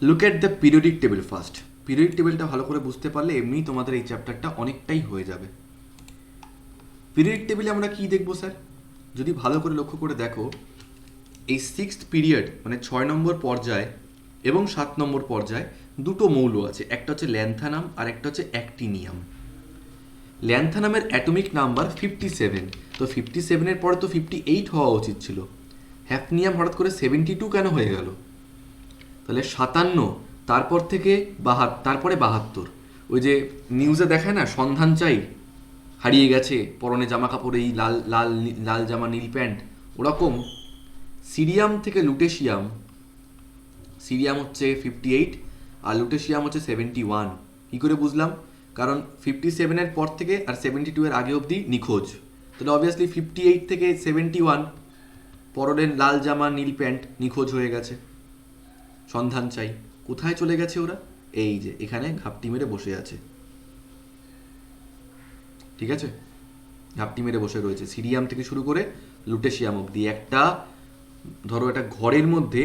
Look at the periodic table first. Periodic টেবিলটা ভালো করে বুঝতে পারলে এমনি তোমাদের এই চ্যাপ্টারটা অনেকটাই হয়ে যাবে। পিরিয়ডিক টেবিলে আমরা কি দেখবো স্যার? যদি ভালো করে লক্ষ্য করে দেখো, এই সিক্সথ পিরিয়ড মানে 6 নম্বর পর্যায় এবং 7 নম্বর পর্যায় দুটো মৌল আছে, একটা হচ্ছে ল্যান্থানাম আর একটা হচ্ছে অ্যাক্টিনিয়াম। ল্যান্থানামের অ্যাটমিক নাম্বার 57, তো 57-এর পরে তো 58 হওয়া উচিত ছিল। হ্যাফনিয়াম হঠাৎ করে 72 কেন হয়ে গেল? তাহলে 57, তারপর থেকে তারপরে 72। ওই যে নিউজে দেখায় না, সন্ধান চাই, হারিয়ে গেছে, পরনে জামা কাপড় এই লাল লাল লাল জামা নীল প্যান্ট, ওরকম সিরিয়াম থেকে লুটেশিয়াম, সিরিয়াম হচ্ছে 58 আর লুটেশিয়াম হচ্ছে 71। কী করে বুঝলাম? কারণ 57-এর পর থেকে আর 72-এর আগে অবধি নিখোঁজ, তাহলে অবভিয়াসলি 58 থেকে 71 পরনের লাল জামা নীল প্যান্ট নিখোঁজ হয়ে গেছে। সন্ধান চাই, কোথায় চলে গেছে ওরা? এই যে এখানে ঘাপটি মেরে বসে আছে, ঠিক আছে? ঘাপটি মেরে বসে রয়েছে সিরিয়াম থেকে শুরু করে লুটেশিয়াম অবধি। একটা ধরো একটা ঘরের মধ্যে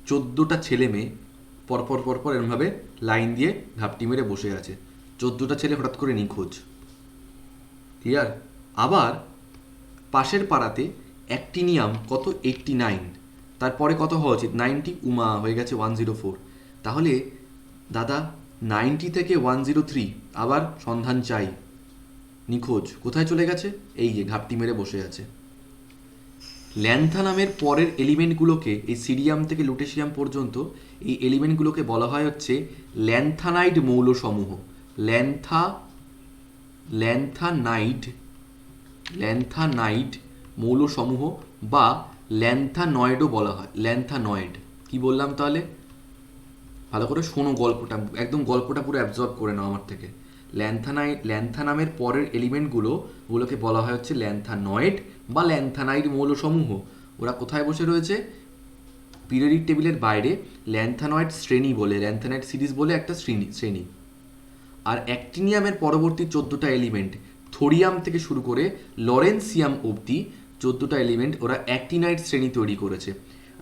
14টা ছেলে মেয়ে পরপর পরপর এরমভাবে লাইন দিয়ে ঘাপটি মেরে বসে আছে, 14টা ছেলে হঠাৎ করে নিখোঁজ। ক্লিয়ার? আবার পাশের পাড়াতে অ্যাক্টিনিয়াম কত 89, তারপরে কত হওয়া উচিত 90, উমা হয়ে গেছে 104। তাহলে দাদা 90 থেকে 103 আবার সন্ধান চাই, নিখোঁজ, কোথায় চলে গেছে? এই যে ঘাপটি মেরে বসে আছে। ল্যান্থানামের পরের এলিমেন্টগুলোকে, এই সিরিয়াম থেকে লুটেশিয়াম পর্যন্ত এই এলিমেন্টগুলোকে বলা হয় হচ্ছে ল্যান্থানাইড মৌলসমূহ। ল্যান্থানাইড ল্যান্থানাইড মৌলসমূহ বা ল্যান্থানয়েডও বলা হয়। ল্যান্থানয়েড কি বললাম তাহলে? ভালো করে শোনো গল্পটা, একদম গল্পটা পুরো অ্যাবজর্ব করে নাও আমার থেকে। ল্যান্থানামের পরের এলিমেন্টগুলোকে বলা হয় হচ্ছে ল্যান্থানয়েড বা ল্যান্থানাইড মৌলসমূহ। ওরা কোথায় বসে রয়েছে? পিরিয়ডিক টেবিলের বাইরে ল্যান্থানয়েড শ্রেণী বলে, ল্যান্থানয়েড সিরিজ বলে একটা শ্রেণী। আর অ্যাক্টিনিয়ামের পরবর্তী 14টা এলিমেন্ট, থোরিয়াম থেকে শুরু করে লরেন্সিয়াম অবধি 14টা এলিমেন্ট ওরা অ্যাক্টিনাইড শ্রেণী তৈরি করেছে।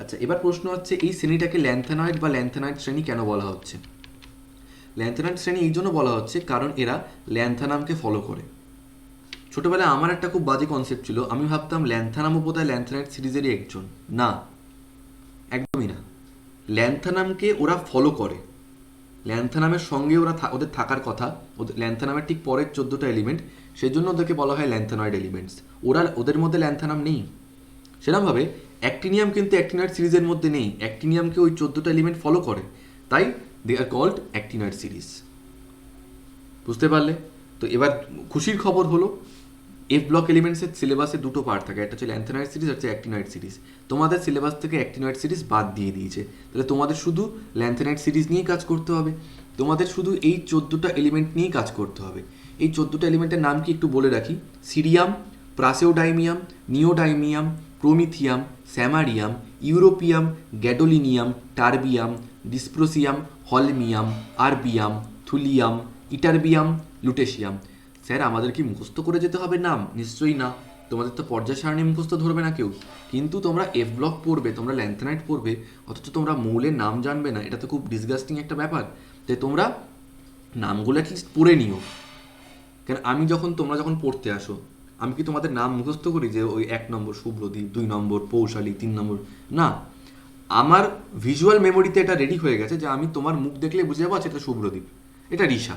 আচ্ছা, এবার প্রশ্ন হচ্ছে এই শ্রেণীটাকে ল্যান্থানয়েড বা ল্যান্থানাইড শ্রেণী কেন বলা হচ্ছে? ল্যান্থানাইড শ্রেণী এই জন্য বলা হচ্ছে কারণ এরা ল্যান্থানামকে ফলো করে। ছোটবেলায় আমার একটা খুব বাজে কনসেপ্ট ছিল, আমি ভাবতাম ল্যান্থানামও বোধহয় ল্যান্থানাইড সিরিজেরই একজন। না, একদমই না। ল্যান্থানামকে ওরা ফলো করে, ল্যান্থানামের সঙ্গে ওদের থাকার কথা। ল্যান্থানামের ঠিক পরের 14টা এলিমেন্ট, সেই জন্য ওদেরকে বলা হয় ল্যান্থানয়েড এলিমেন্টস। ওদের মধ্যে ল্যান্থানাম নেই। সেরকমভাবে অ্যাক্টিনিয়াম কিন্তু অ্যাক্টিনয়েড সিরিজের মধ্যে নেই, অ্যাক্টিনিয়ামকে ওই 14টা এলিমেন্ট ফলো করে, তাই দে আর কল্ড অ্যাক্টিনয়েড সিরিজ। বুঝতে পারলে? তো এবার খুশির খবর হলো, এফ ব্লক এলিমেন্টসের সিলেবাসে দুটো পার্ট থাকে, একটা হচ্ছে ল্যান্থানয়েড সিরিজ, একটা অ্যাক্টিনয়েড সিরিজ। তোমাদের সিলেবাস থেকে অ্যাক্টিনয়েড সিরিজ বাদ দিয়ে দিয়েছে, তাহলে তোমাদের শুধু ল্যান্থানয়েড সিরিজ নিয়েই কাজ করতে হবে। তোমাদের শুধু এই 14টা এলিমেন্ট নিয়েই কাজ করতে হবে। এই 14টা এলিমেন্টের নাম কি একটু বলে রাখি: cerium, praseodymium, neodymium, promethium, samarium, europium, gadolinium, terbium, dysprosium, holmium, erbium, thulium, ytterbium, lutetium. Sir আমাদের কি মুখস্থ করে যেতে হবে নাম? নিশ্চয়ই না, তোমাদের তো পর্যায় সারণী মুখস্থ ধরবে না কেউ। কিন্তু তোমরা এফ ব্লক পড়বে, তোমরা ল্যান্থানাইড পড়বে, অথচ তোমরা মৌলের নাম জানবে না, এটা তো খুব ডিসগাস্টিং একটা ব্যাপার। তাই তোমরা নামগুলো অ্যাটলিস্ট পড়ে নিও। কেন তোমরা যখন পড়তে আসো, আমি কি তোমাদের নাম মুখস্থ করি যে ওই 1 নম্বর শুভ্রদীপ, 2 নম্বর পৌশালী, 3 নম্বর? না, আমার ভিজুয়াল মেমোরিতে এটা রেডি হয়ে গেছে যে আমি তোমার মুখ দেখলে বুঝে যাবো আচ্ছা এটা শুভ্রদীপ, এটা রিশা।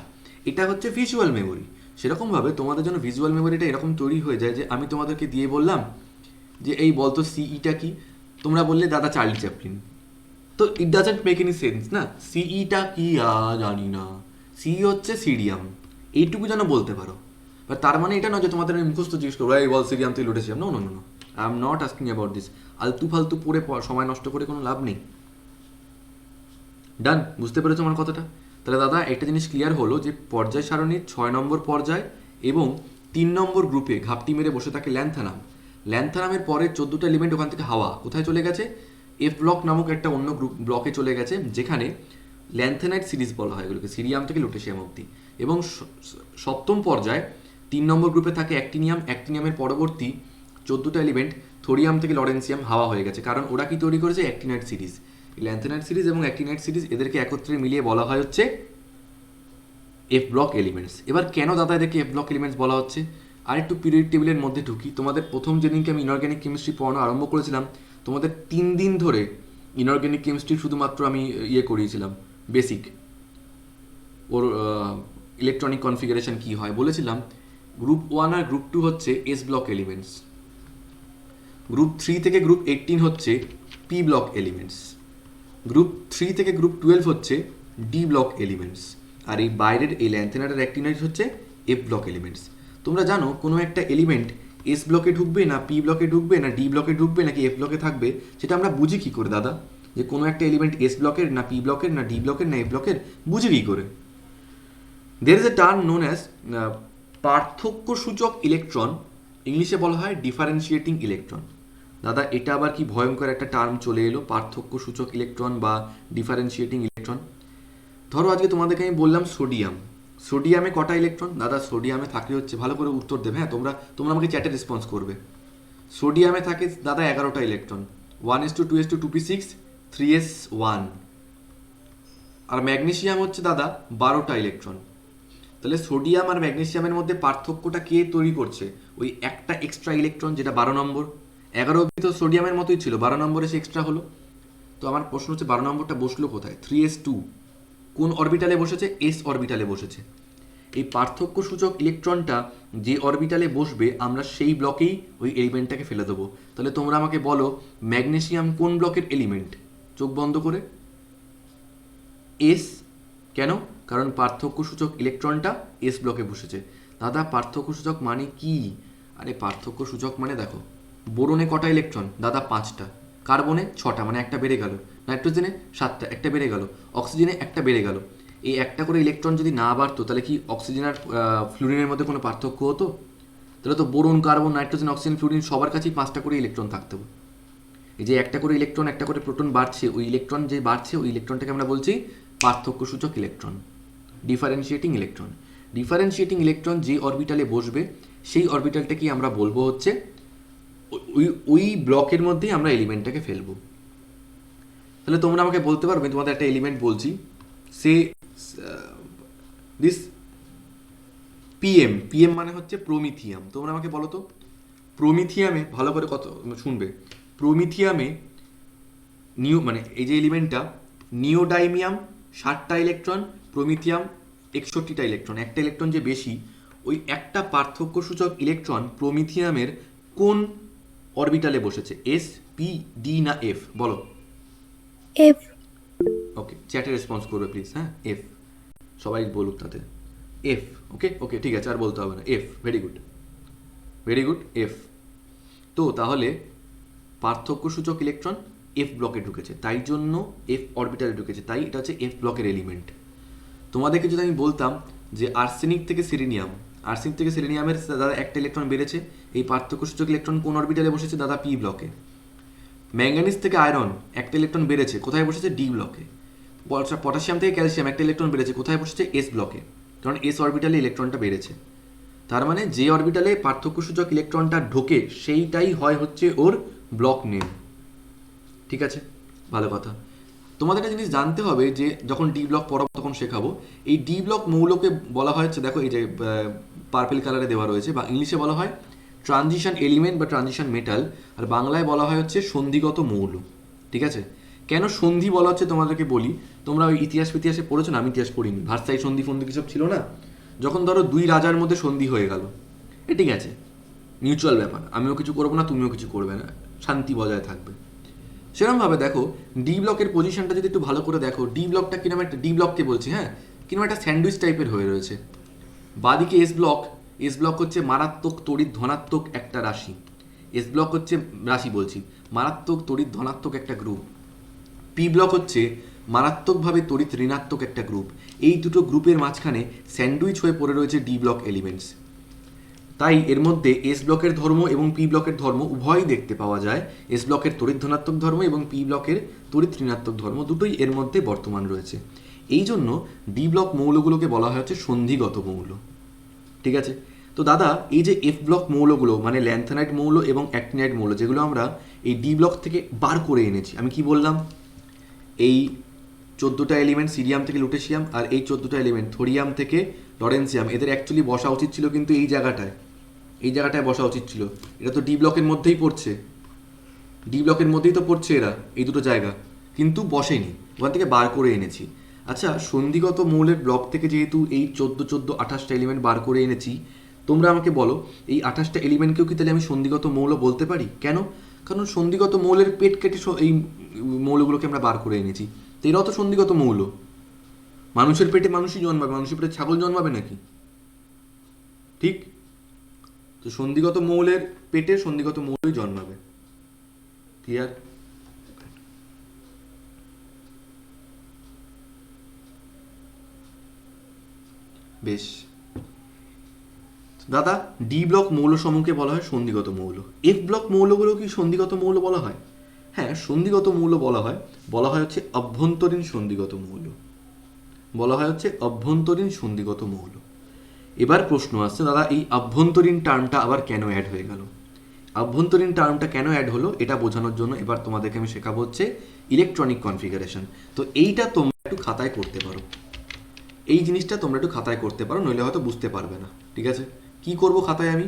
এটা হচ্ছে ভিজুয়াল মেমোরি। সেরকমভাবে তোমাদের জন্য ভিজুয়াল মেমোরিটা এরকম তৈরি হয়ে যায় যে আমি তোমাদেরকে দিয়ে বললাম যে এই বলতো সিইটা কি, তোমরা বললে দাদা চার্লি চ্যাপলিন, তো it doesn't make any sense না। সিইটা কি জানি না, সিই হচ্ছে সিরিয়াম, এইটুকু যেন বলতে পারো। বা তার মানে এটা নয় যে তোমাদের আমি মুখস্থ জিজ্ঞেস করবো এই বল সিরিয়াম তুই লুটেছিলাম। No no no, I am not asking about this. আলতু ফালতু পড়ে সময় নষ্ট করে কোনো লাভ নেই। ডান? বুঝতে পেরেছো আমার কথাটা? তাহলে দাদা একটা জিনিস ক্লিয়ার হলো যে পর্যায় সারণীর 6 নম্বর পর্যায় এবং 3 নম্বর গ্রুপে ঘাপটি মেরে বসে থাকে ল্যান্থানাম। ল্যান্থানামের পরের 14টা এলিমেন্ট ওখান থেকে হাওয়া কোথায় চলে গেছে? এফ ব্লক নামক একটা অন্য ব্লকে চলে গেছে, যেখানে ল্যান্থানাইড সিরিজ বলা হয় এগুলোকে, সিরিয়াম থেকে লুটেশিয়াম অবধি। এবং 7ম পর্যায়ে 3 নম্বর গ্রুপে থাকে অ্যাক্টিনিয়াম। অ্যাক্টিনিয়ামের পরবর্তী 14টা এলিমেন্ট থোরিয়াম থেকে লরেন্সিয়াম হাওয়া হয়ে গেছে, কারণ ওরা কি তৈরি করেছে? অ্যাক্টিনয়েড সিরিজ। ল্যান্থানাইট সিরিজ এবং অ্যাক্টিনাইট সিরিজ এদেরকে একত্রে মিলিয়ে বলা হয় হচ্ছে এফ ব্লক এলিমেন্টস। এবার কেন দাদা এদেরকে এফ ব্লক এলিমেন্টস বলা হচ্ছে, আর একটু পিরিয়ড টেবিলের মধ্যে ঢুকি। তোমাদের প্রথম যেদিনকে আমি ইনঅর্গ্যানিক কেমিস্ট্রি পড়ানো আরম্ভ করেছিলাম, তোমাদের 3 দিন ধরে ইনঅর্গ্যানিক কেমিস্ট্রি শুধুমাত্র আমি করিয়েছিলাম বেসিক, ওর ইলেকট্রনিক কনফিগারেশন কী হয় বলেছিলাম। গ্রুপ 1 আর গ্রুপ 2 হচ্ছে এস ব্লক এলিমেন্টস, গ্রুপ 3 থেকে গ্রুপ 18 হচ্ছে পি ব্লক এলিমেন্টস, গ্রুপ 3 থেকে গ্রুপ 12 হচ্ছে ডি ব্লক এলিমেন্টস, আর এই বাইরের এই ল্যান্থানাইট আর অ্যাক্টিনাইট হচ্ছে এফ ব্লক এলিমেন্টস। তোমরা জানো কোনো একটা এলিমেন্ট এস ব্লকে ঢুকবে না পি ব্লকে ঢুকবে না ডি ব্লকে ঢুকবে নাকি এফ ব্লকে থাকবে, সেটা আমরা বুঝি কী করে দাদা? যে কোনো একটা এলিমেন্ট এস ব্লকের না পি ব্লকের না ডি ব্লকের না এফ ব্লকের, বুঝি কী করে? There is a term known as পার্থক্য সূচক ইলেকট্রন, ইংলিশে বলা হয় ডিফারেন্সিয়েটিং ইলেকট্রন। দাদা এটা আবার কি ভয়ঙ্কর একটা টার্ম চলে এলো, পার্থক্য সূচক ইলেকট্রন বা ডিফারেন্সিয়েটিং ইলেকট্রন। ধরো আজকে তোমাদেরকে আমি বললাম সোডিয়াম, সোডিয়ামে কটা ইলেকট্রন? দাদা সোডিয়ামে থাকে হচ্ছে, ভালো করে উত্তর দেবে, হ্যাঁ তোমরা আমাকে চ্যাটে রেসপন্স করবে। সোডিয়ামে থাকে দাদা 11টা ইলেকট্রন, 1:2:2 2p6 3s1। আর ম্যাগনেসিয়াম হচ্ছে দাদা 12টা ইলেকট্রন। তাহলে সোডিয়াম আর ম্যাগনেসিয়ামের মধ্যে পার্থক্যটা কে তৈরি করছে? ওই একটা এক্সট্রা ইলেকট্রন, যেটা 12 নম্বর। 11 অবধি তো সোডিয়ামের মতোই ছিল, 12 নম্বরে সে এক্সট্রা হলো। তো আমার প্রশ্ন হচ্ছে 12 নম্বরটা বসলো কোথায়? 3s2 কোন অরবিটালে বসেছে? এস অরবিটালে বসেছে। এই পার্থক্য সূচক ইলেকট্রনটা যে অরবিটালে বসবে আমরা সেই ব্লকেই ওই এলিমেন্টটাকে ফেলে দেবো। তাহলে তোমরা আমাকে বলো ম্যাগনেসিয়াম কোন ব্লকের এলিমেন্ট? চোখ বন্ধ করে এস। কেন? কারণ পার্থক্য সূচক ইলেকট্রনটা এস ব্লকে বসেছে। দাদা পার্থক্য সূচক মানে কি? আরে পার্থক্য সূচক মানে দেখো, বোরনে কটা ইলেকট্রন? দাদা 5টা। কার্বনে 6টা, মানে একটা বেড়ে গেল। নাইট্রোজেনে 7টা, একটা বেড়ে গেল। অক্সিজেনে একটা বেড়ে গেল। এই একটা করে ইলেকট্রন যদি না বাড়তো তাহলে কি অক্সিজেন আর ফ্লুরিনের মধ্যে কোনো পার্থক্য হতো? তাহলে তো boron, carbon, nitrogen, oxygen, fluorine সবার কাছেই 5টা করে ইলেকট্রন থাকতো। এই যে একটা করে ইলেকট্রন, একটা করে প্রোটন বাড়ছে, ওই ইলেকট্রন যে বাড়ছে ওই ইলেকট্রনটাকে আমরা বলছি পার্থক্য সূচক electron, differentiating electron. Differentiating electron যে অরবিটালে বসবে সেই অরবিটালটাকে আমরা বলবো হচ্ছে ওই ব্লকের মধ্যেই আমরা এলিমেন্টটাকে ফেলবো। তাহলে তোমরা আমাকে বলতে পারবে, তোমাদের একটা এলিমেন্ট বলছি, সে দিস পিএম, পিএম মানে হচ্ছে প্রোমিথিয়াম। তোমরা আমাকে বলো তো প্রোমিথিয়ামে, ভালো করে কত শুনবে, প্রোমিথিয়ামে মানে এই যে এলিমেন্টটা নিওডাইমিয়াম 60টা ইলেকট্রন, প্রোমিথিয়াম 61টা ইলেকট্রন। একটা ইলেকট্রন যে বেশি, ওই একটা পার্থক্য সূচক ইলেকট্রন প্রোমিথিয়ামের কোন অরবিটালে বসেছে? এস, পি, ডি না এফ? বলো। এফ। ওকে, চ্যাটে রেসপন্স করবে প্লিজ, হ্যাঁ এফ, সবাই বলুক তাতে এফ। ওকে ওকে ঠিক আছে, আর বলতে হবে না, F. Very good, very good, F. তো তাহলে পার্থক্য সূচক ইলেকট্রন এফ ব্লকে ঢুকেছে, তাই জন্য এফ অরবিটালে ঢুকেছে, তাই এটা হচ্ছে এফ ব্লকের এলিমেন্ট। তোমাদেরকে যদি আমি বলতাম যে আর্সেনিক থেকে সিলিনিয়াম, আর্সেনিক থেকে সিলিনিয়ামের দাদা একটা ইলেকট্রন বেড়েছে, এই পার্থক্য সূচক ইলেকট্রন কোন অরবিটালে বসেছে? দাদা পি ব্লকে। ম্যাঙ্গানিজ থেকে আয়রন একটা ইলেকট্রন বেড়েছে, কোথায় বসেছে? ডি ব্লকে। পটাশিয়াম থেকে ক্যালসিয়াম একটা ইলেকট্রন বেড়েছে, কোথায় বসেছে? এস ব্লকে, কারণ এস অরবিটালে ইলেকট্রনটা বেড়েছে। তার মানে যে অরবিটালে পার্থক্য সূচক ইলেকট্রনটা ঢোকে সেইটাই হয় হচ্ছে ওর ব্লক নেম। ঠিক আছে, ভালো কথা। তোমাদের একটা জিনিস জানতে হবে যে যখন ডি ব্লক পড়াবো তখন শেখাবো, এই ডি ব্লক মৌলকে বলা হয় হচ্ছে, দেখো এই যে পার্পেল কালারে দেওয়া রয়েছে, বা ইংলিশে বলা হয় ট্রানজিশন এলিমেন্ট বা ট্রানজিশন মেটাল, আর বাংলায় বলা হয় হচ্ছে সন্ধিগত মৌল। ঠিক আছে, কেন সন্ধি বলা হচ্ছে তোমাদেরকে বলি। তোমরা ওই ইতিহাসে পড়েছো না? আমি ইতিহাস পড়িনি। ভার্সাই সন্ধি ফন্ধি কিছু ছিল না? যখন ধরো দুই রাজার মধ্যে সন্ধি হয়ে গেল, ঠিক আছে, মিউচুয়াল ব্যাপার, আমিও কিছু করবো না তুমিও কিছু করবে না, শান্তি বজায় থাকবে। সেরকমভাবে দেখো ডি ব্লকের পজিশনটা যদি একটু ভালো করে দেখো, ডি ব্লকটা কিরকম একটা, ডি ব্লককে বলছি হ্যাঁ, কিরকম একটা স্যান্ডউইচ টাইপের হয়ে রয়েছে। বাদিকে এস ব্লক, এস ব্লক হচ্ছে মারাত্মক তড়িৎ ধনাত্মক একটা রাশি, এস ব্লক হচ্ছে রাশি বলছি, মারাত্মক তড়িৎ ধনাত্মক একটা গ্রুপ। পি ব্লক হচ্ছে মারাত্মকভাবে তড়িৎ ঋণাত্মক একটা গ্রুপ। এই দুটো গ্রুপের মাঝখানে স্যান্ডউইচ হয়ে পড়ে রয়েছে ডি ব্লক এলিমেন্টস। তাই এর মধ্যে এস ব্লকের ধর্ম এবং পি ব্লকের ধর্ম উভয়ই দেখতে পাওয়া যায়। এস ব্লকের তড়িৎ ধনাত্মক ধর্ম এবং পি ব্লকের তড়িৎ ঋণাত্মক ধর্ম দুটোই এর মধ্যে বর্তমান রয়েছে। এই জন্য ডি ব্লক মৌলগুলোকে বলা হয় হচ্ছে সন্ধিগত মৌল। ঠিক আছে, তো দাদা এই যে এফ ব্লক মৌলগুলো মানে ল্যান্থানাইট মৌল এবং অ্যাক্টিনাইট মৌল, যেগুলো আমরা এই ডি ব্লক থেকে বার করে এনেছি, আমি কি বললাম? এই 14টা এলিমেন্ট সিরিয়াম থেকে লুটেশিয়াম, আর এই 14টা এলিমেন্ট থোরিয়াম থেকে লরেন্সিয়াম, এদের অ্যাকচুয়ালি বসা উচিত ছিল কিন্তু এই জায়গাটায় বসা উচিত ছিল। এটা তো ডি ব্লকের মধ্যেই পড়ছে, ডি ব্লকের মধ্যেই তো পড়ছে এরা, এই দুটো জায়গা, কিন্তু বসেনি, ওখান থেকে বার করে এনেছি। আচ্ছা, সন্ধিগত মৌলের ব্লক থেকে যেহেতু এই 28টা এলিমেন্ট বার করে এনেছি, তোমরা আমাকে বলো এই 28টা এলিমেন্টকেও কি তাহলে আমি সন্ধিগত মৌল বলতে পারি? কেন? কারণ সন্ধিগত মৌলের পেট কেটে এই মৌলগুলোকে আমরা বার করে এনেছি, তো এরাও তো সন্ধিগত মৌল। মানুষের পেটে মানুষই জন্মাবে, মানুষের পেটে ছাগল জন্মাবে নাকি? ঠিক তো সন্ধিগত মৌলের পেটে সন্ধিগত মৌলই জন্মাবে। ক্লিয়ার? বেশ দাদা, ডি ব্লক মৌল সমূহকে বলা হয় সন্ধিগত মৌল। এফ ব্লক মৌলগুলো কি সন্ধিগত মৌল বলা হয়? হ্যাঁ, সন্ধিগত মৌল বলা হয় হচ্ছে অভ্যন্তরীণ সন্ধিগত মৌল, বলা হয় হচ্ছে অভ্যন্তরীণ সন্ধিগত মৌল। এবার প্রশ্ন আসছে, দাদা এই অভ্যন্তরীণ টার্মটা আবার কেন অ্যাড হয়ে গেল? অভ্যন্তরীণ টার্মটা কেন অ্যাড হলো এটা বোঝানোর জন্য এবার তোমাদেরকে আমি শেখাবো হচ্ছে ইলেকট্রনিক কনফিগারেশন। তো এইটা তোমরা একটু খাতায় করতে পারো, এই জিনিসটা তোমরা একটু খাতায় করতে পারো, নইলে হয়তো বুঝতে পারবে না। ঠিক আছে, কি করব খাতায়? আমি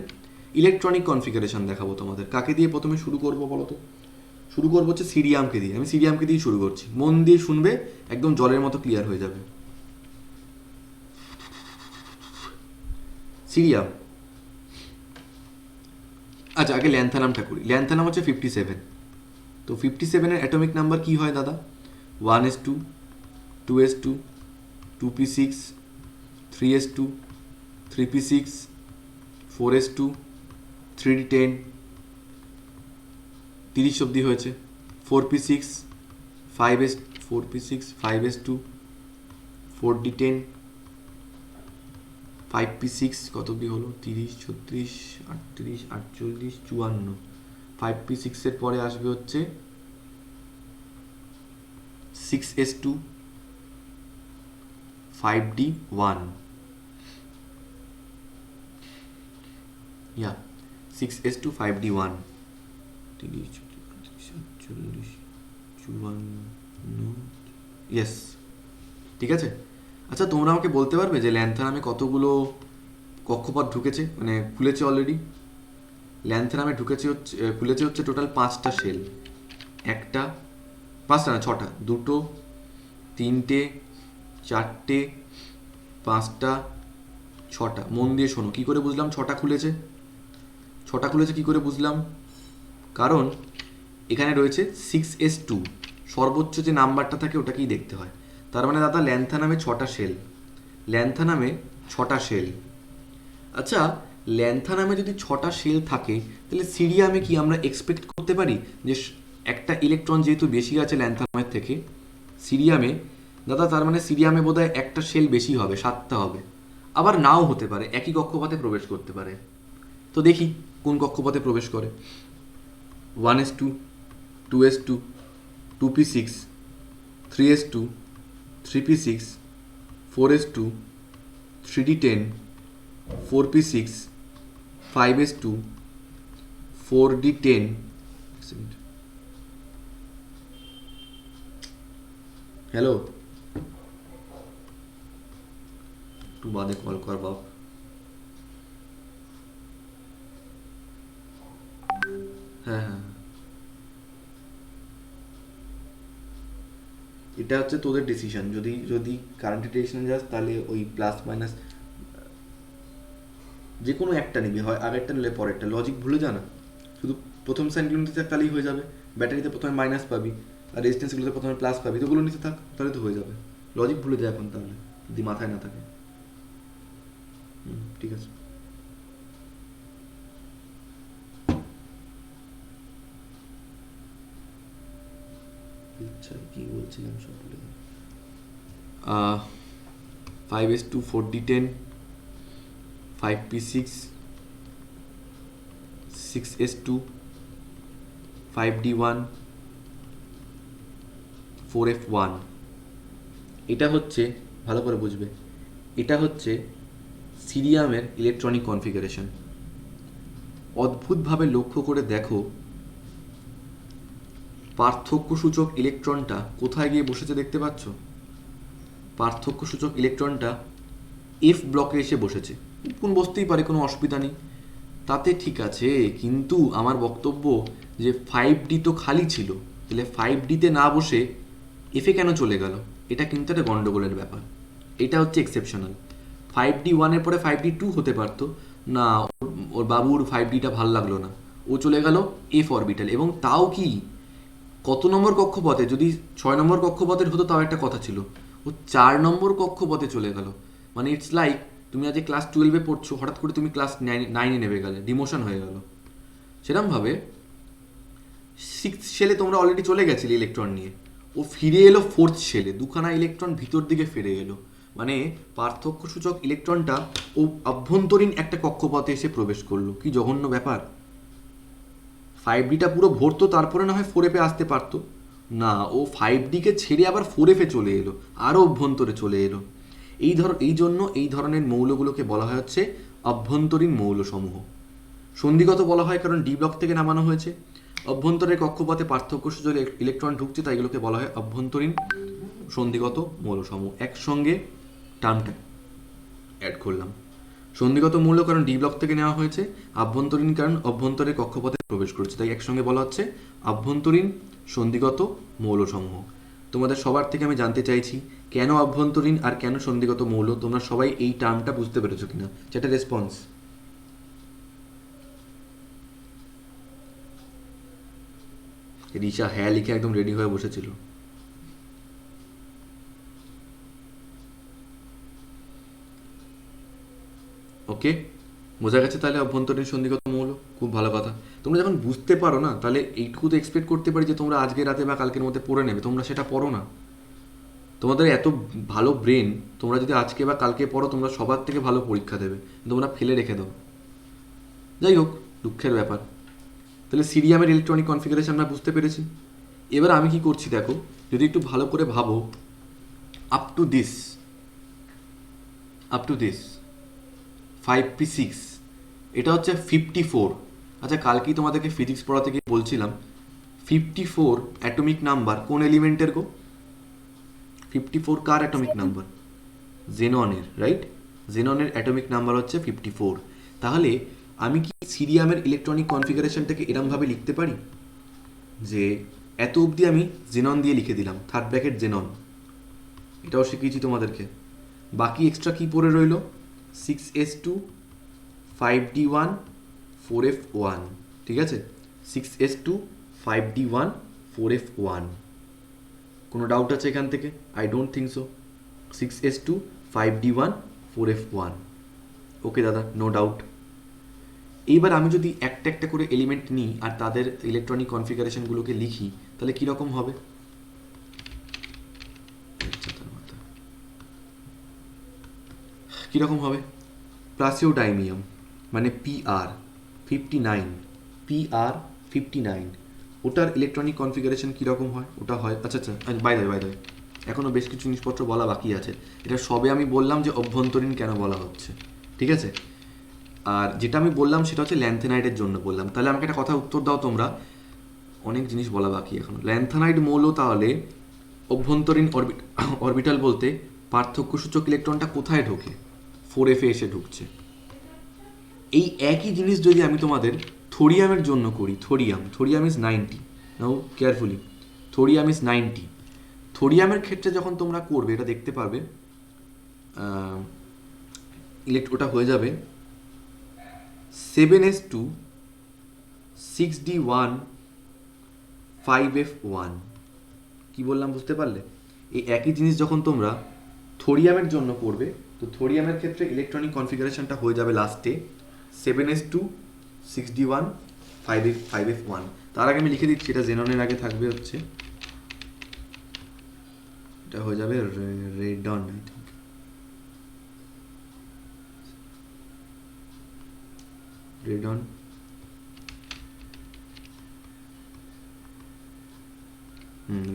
ইলেকট্রনিক কনফিগারেশন দেখাবো তোমাদের। কাকে দিয়ে প্রথমে শুরু করবো বলো তো? শুরু করবো হচ্ছে সিরিয়ামকে দিয়ে। আমি সিরিয়ামকে দিয়ে শুরু করছি, মন দিয়ে শুনবে, একদম জলের মতো ক্লিয়ার হয়ে যাবে। সিরিয়াম। আচ্ছা, আগে ল্যান্থানামটা করি। ল্যান্থানাম হচ্ছে 57। তো 57-এর অ্যাটমিক নাম্বার কি হয় দাদা? 1s2, 2s2, 2p6, 3s2, 3p6, 4s2, 3d10, 30 অবধি হয়েছে। 4p6, 5s, 4p6, 5s2, 4d10, 5p6 কত অবধি হলো? 30, 36, 38, 48, 54। 5p6-এর পরে আসবে হচ্ছে 6s2, 5d1, 6s2, 5d1, 30, 48, 54, yes, ঠিক আছে। আচ্ছা, তোমরা আমাকে বলতে পারবে যে ল্যান্থানামে কতগুলো কক্ষপথ ঢুকেছে, মানে খুলেছে অলরেডি? ল্যান্থানামে খুলেছে হচ্ছে টোটাল 5টা শেল। 5টা না, 6টা, 2টো, 3টে, 4টে, 5টা, 6টা। মন দিয়ে শোনো, কি করে বুঝলাম 6টা খুলেছে? 6টা খুলেছে কি করে বুঝলাম? কারণ এখানে রয়েছে 6s2, সর্বোচ্চ যে নাম্বারটা থাকে ওটাকেই দেখতে হয়। তার মানে দাদা ল্যান্থানামে 6টা শেল, ল্যান্থানামে 6টা শেল। আচ্ছা, ল্যান্থানামে যদি 6টা শেল থাকে, তাহলে সিরিয়ামে কি আমরা এক্সপেক্ট করতে পারি যে একটা ইলেকট্রন যেহেতু বেশি আছে ল্যান্থানামের থেকে, সিরিয়ামে দাদা, তার মানে সিরিয়ামে বোধহয় একটা শেল বেশি হবে, 7টা হবে। আবার নাও হতে পারে, একই কক্ষপথে প্রবেশ করতে পারে। তো দেখি কোন কক্ষপথে প্রবেশ করে। 1s2, 2s2, 2p6, 3s2, 3p6, 4s2, 3d10, 4p6, 5s2, 4d10। Hello, একটু বাদে কল কর বাপ। হ্যাঁ হ্যাঁ, এটা হচ্ছে তোদের ডিসিশন। যদি কারেন্ট ডিরেকশনে যাস তাহলে ওই প্লাস মাইনাস যে কোনো একটা নিবি, হয় আগেরটা নিলে পরেরটা। লজিক ভুলে যা না, শুধু প্রথম সাইনগুলো নিতে থাক, তাহলেই হয়ে যাবে। ব্যাটারিতে প্রথমে মাইনাস পাবি আর রেজিস্ট্যান্সগুলোতে প্রথমে প্লাস পাবি, তো ওগুলো নিতে থাক, তাহলে তো হয়ে যাবে। লজিক ভুলে যায় এখন তাহলে, যদি মাথায় না থাকে। ঠিক আছে। আচ্ছা, কি বলছিলাম সব ভুলে গেলাম। 5s2, 4d10, 5p6, 6s2, 5d1, 4f1। এটা হচ্ছে, ভালো করে বুঝবে, এটা হচ্ছে সিরিয়ামের ইলেকট্রনিক কনফিগারেশন। অদ্ভুতভাবে লক্ষ্য করে দেখো, পার্থক্যসূচক ইলেকট্রনটা কোথায় গিয়ে বসেছে দেখতে পাচ্ছ? পার্থক্যসূচক ইলেকট্রনটা এফ ব্লকে এসে বসেছে। কোন বসতেই পারে, কোনো অসুবিধা নেই, তাতে ঠিক আছে। কিন্তু আমার বক্তব্য যে 5D তো খালি ছিল, তাহলে 5Dতে না বসে এফে কেন চলে গেল? এটা কিন্তু একটা গন্ডগোলের ব্যাপার। এটা হচ্ছে এক্সেপশনাল। 5D1-এর পরে 5D2 হতে পারতো না, ওর বাবুর 5Dটা ভাল লাগলো না, ও চলে গেল এফ অরবিটাল। এবং তাও কি কত নম্বর কক্ষপথে? যদি 6 নম্বর কক্ষপথের হতো তাও একটা কথা ছিল, ও 4 নম্বর কক্ষপথে চলে গেল। মানে ইটস লাইক তুমি আজ ক্লাস 12-এ পড়ছো, হঠাৎ করে তুমি ক্লাস 9-এ নেমে গেলে, ডিমোশন হয়ে গেল। সেরকমভাবে 6th শেলে তোমরা অলরেডি চলে গেছিলে ইলেকট্রন নিয়ে, ও ফিরে এলো 4th শেলে, দুখানা ইলেকট্রন ভিতর দিকে ফিরে এলো। মানে পার্থক্যসূচক ইলেকট্রনটা ও অভ্যন্তরীণ একটা কক্ষপথে এসে প্রবেশ করলো। কি জঘন্য ব্যাপার! 5Dটা পুরো ভরতো, তারপরে না হয় 4F-এ আসতে পারতো না, ও 5Dকে ছেড়ে আবার 4F-এ চলে এলো, আরও অভ্যন্তরে চলে এলো। এই জন্য এই ধরনের মৌলগুলোকে বলা হয় হচ্ছে অভ্যন্তরীণ মৌলসমূহ। সন্ধিগত বলা হয় কারণ ডি ব্লক থেকে নামানো হয়েছে। অভ্যন্তরের কক্ষপথে পার্থক্যসূচক ইলেকট্রন ঢুকছে, তাই এগুলোকে বলা হয় অভ্যন্তরীণ সন্ধিগত মৌলসমূহ। একসঙ্গে টার্মটা অ্যাড করলাম। সন্ধিগত মৌল কারণ ডি ব্লক থেকে নেওয়া হয়েছে, আভ্যন্তরীণ কারণ অভ্যন্তরের কক্ষপথে প্রবেশ করছে, তাই একসঙ্গে বলা হচ্ছে আভ্যন্তরীণ সন্ধিগত মৌলসমূহ। তোমাদের সবার থেকে আমি জানতে চাইছি কেন আভ্যন্তরীণ আর কেন সন্ধিগত মৌল? তোমরা সবাই এই টার্মটা বুঝতে পেরেছো কিনা? সেটা রেসপন্স। রিচা হ্যাঁ লিখে একদম রেডি হয়ে বসেছিল। ওকে, বোঝা গেছে তাহলে অভ্যন্তরীণ সন্ধিগত মৌল। খুব ভালো কথা। তোমরা যখন বুঝতে পারো না, তাহলে এইটুকু তো এক্সপেক্ট করতে পারি যে তোমরা আজকে রাতে বা কালকের মধ্যে পড়ে নেবে। তোমরা সেটা পড়ো না। তোমাদের এত ভালো ব্রেন, তোমরা যদি আজকে বা কালকে পড়ো তোমরা সবার থেকে ভালো পরীক্ষা দেবে, তোমরা ফেলে রেখে দাও। যাই হোক, দুঃখের ব্যাপার। তাহলে সিরিয়ামের ইলেকট্রনিক কনফিগারেশন আমরা বুঝতে পেরেছি। এবার আমি কি করছি দেখো, যদি একটু ভালো করে ভাবো, আপ টু দিস 5p6 এটা হচ্ছে 54। আচ্ছা, কালকেই তোমাদেরকে ফিজিক্স পড়াতে গিয়ে বলছিলাম 54 অ্যাটমিক নাম্বার কোন এলিমেন্টের গো? 54 কার অ্যাটমিক নাম্বার? জেননের, রাইট? জেননের অ্যাটমিক নাম্বার হচ্ছে 54। তাহলে আমি কি সিরিয়ামের ইলেকট্রনিক কনফিগারেশনটাকে এরমভাবে লিখতে পারি যে এত অবধি আমি জেনন দিয়ে লিখে দিলাম, থার্ড ব্র্যাকেট জেনন, এটাও শিখিয়েছি তোমাদেরকে। বাকি এক্সট্রা কি পড়ে রইল? 6s2 5d1 4f1, ঠিক আছে? 6s2 5d1 4f1। কোনো ডাউট আছে এখান থেকে? I don't think so. 6s2 5d1 4f1। ওকে দাদা, নো ডাউট। এইবার আমি যদি একটা একটা করে এলিমেন্ট নিই আর তাদের ইলেকট্রনিক কনফিগারেশনগুলোকে লিখি, তাহলে কীরকম হবে? কীরকম হবে? প্লাসিওডাইমিয়াম মানে PR59, ওটার ইলেকট্রনিক কনফিগারেশন কীরকম হয়? ওটা হয়, আচ্ছা বাই দ্য এখনও বেশ কিছু জিনিসপত্র বলা বাকি আছে। এটা সবে আমি বললাম যে অভ্যন্তরীণ কেন বলা হচ্ছে, ঠিক আছে? আর যেটা আমি বললাম সেটা হচ্ছে ল্যান্থেনাইডের জন্য বললাম। তাহলে আমাকে একটা কথা উত্তর দাও তোমরা, অনেক জিনিস বলা বাকি এখন। ল্যান্থেনাইড মৌল তাহলে অভ্যন্তরীণ অরবিটাল বলতে পার্থক্যসূচক ইলেকট্রনটা কোথায় ঢোকে? 4f-এ এসে ঢুকছে। এই একই জিনিস যদি আমি তোমাদের থোরিয়ামের জন্য করি, thorium is 90, now carefully, thorium is 90। থোরিয়ামের ক্ষেত্রে যখন তোমরা করবে এটা দেখতে পারবে ওটা হয়ে যাবে 7s2 6d1 5f1। কি বললাম বুঝতে পারলে? এই একই জিনিস যখন তোমরা থোরিয়ামের জন্য করবে, তো থোরিয়ামের ক্ষেত্রে ইলেকট্রনিক কনফিগারেশনটা হয়ে যাবে লাস্টে 7s2 6d1 5f1। তার আগে আমি লিখে দিচ্ছি, এটা জেননের আগে থাকবে হচ্ছে, এটা হয়ে যাবে radon, I think radon.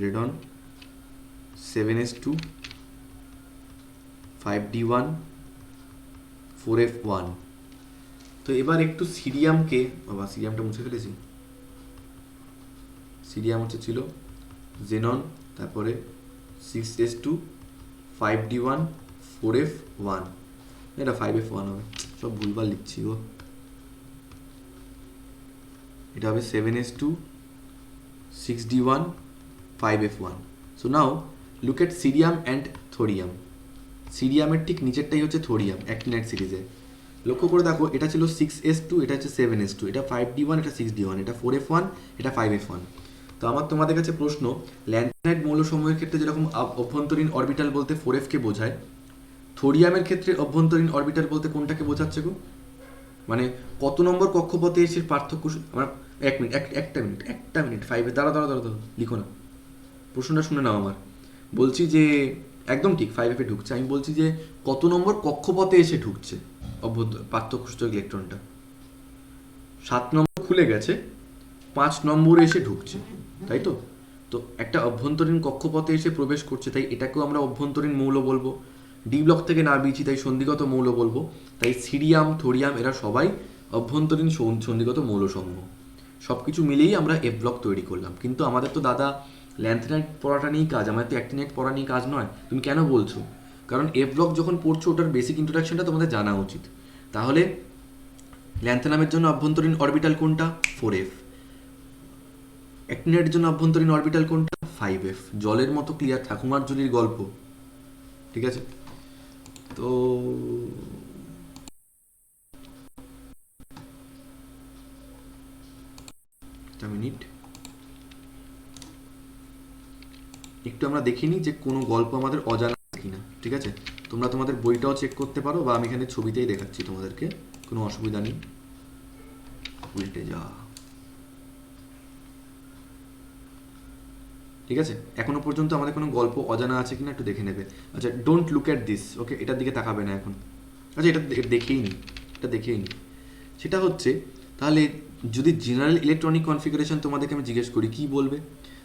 Radon 7s2 5d1 4f1। তো এবার একটু সিরিয়ামকে, বাবা সিরিয়ামটা মুছে ফেলেছি, সিরিয়াম হচ্ছে ছিল জেনন, তারপরে 6s2 5d1 4f1, এটা 5f1 হবে, সব ভুলভাল লিখছি গো। এটা হবে 7s2 6d1 5f1। So now look at cerium and thorium. সিরিয়ামের ঠিক নিচেরটাই হচ্ছে থোরিয়াম অ্যাক্টিনাইট সিরিজে। লক্ষ্য করে দেখো, এটা ছিল 6s2, এটা হচ্ছে 7s2, এটা 5d1, এটা 6d1, এটা 4f1, এটা 5f1। তো আমার তোমাদের কাছে প্রশ্ন, ল্যান্থেনাইট মৌলসমূহের ক্ষেত্রে যেরকম অভ্যন্তরীণ অরবিটাল বলতে 4f কে বোঝায়, থোরিয়ামের ক্ষেত্রে অভ্যন্তরীণ অরবিটাল বলতে কোনটাকে বোঝাচ্ছে গো? মানে কত নম্বর কক্ষপথে এসে পার্থক্য আমরা, এক মিনিট, একটা মিনিট 5 দাঁড়া, লিখো না, প্রশ্নটা শুনে নাও আমার। বলছি যে একদম ঠিক 5f এ ঢুকছে, আমি বলছি যে কত নম্বর কক্ষপথে এসে ঢুকছে পার্থক্যসূচক ইলেকট্রনটা। 7 নম্বর খুলে গেছে, 5 নম্বরে এসে ঢুকছে, তাই তো? তো একটা অভ্যন্তরীণ কক্ষপথে এসে প্রবেশ করছে, তাই এটাকেও আমরা অভ্যন্তরীণ মৌল বলবো। ডি ব্লক থেকে না বিচি, তাই সন্ধিগত মৌল বলবো। তাই সিরিয়াম, থোরিয়াম এরা সবাই অভ্যন্তরীণ সন্ধিগত মৌলসমূহ। সব কিছু মিলেই আমরা এফ ব্লক তৈরি করলাম। কিন্তু আমাদের তো দাদা ল্যান্থেনাইট পড়াটা নিয়েই কাজ, আমাদের তো অ্যাক্টিনাইট পড়া নিয়ে কাজ নয়। তুমি কেন বলছো? কারণ এফ ব্লক যখন পড়ছো ওটার বেসিক ইন্ট্রোডাকশনটা তোমাদের জানা উচিত। তাহলে ল্যান্থেনামের জন্য অভ্যন্তরীণ অরবিটাল কোনটা? 4f। অ্যাক্টিনাইটের জন্য অভ্যন্তরীণ অরবিটাল কোনটা? 5f। জলের মতো ক্লিয়ার, ঠাকুমার ঝুলির গল্প, ঠিক আছে? তো একটা মিনিট, একটু আমরা দেখিনি যে কোনো গল্প আমাদের অজানা কিনা, ঠিক আছে? তোমরা তোমাদের বইটাও চেক করতে পারো, বা আমি এখানে ছবিতেই দেখাচ্ছি তোমাদেরকে, কোনো অসুবিধা নেই। উল্টে যা, ঠিক আছে? এখনো পর্যন্ত আমাদের কোনো গল্প অজানা আছে কিনা একটু দেখে নেবে। আচ্ছা, ডোন্ট লুক অ্যাট দিস, ওকে? এটার দিকে তাকাবে না এখন। আচ্ছা, এটা দেখেই নি, এটা দেখেই নি। সেটা হচ্ছে, তাহলে যদি জেনারেল ইলেকট্রনিক কনফিগারেশন তোমাদেরকে আমি জিজ্ঞেস করি, কি বলবে?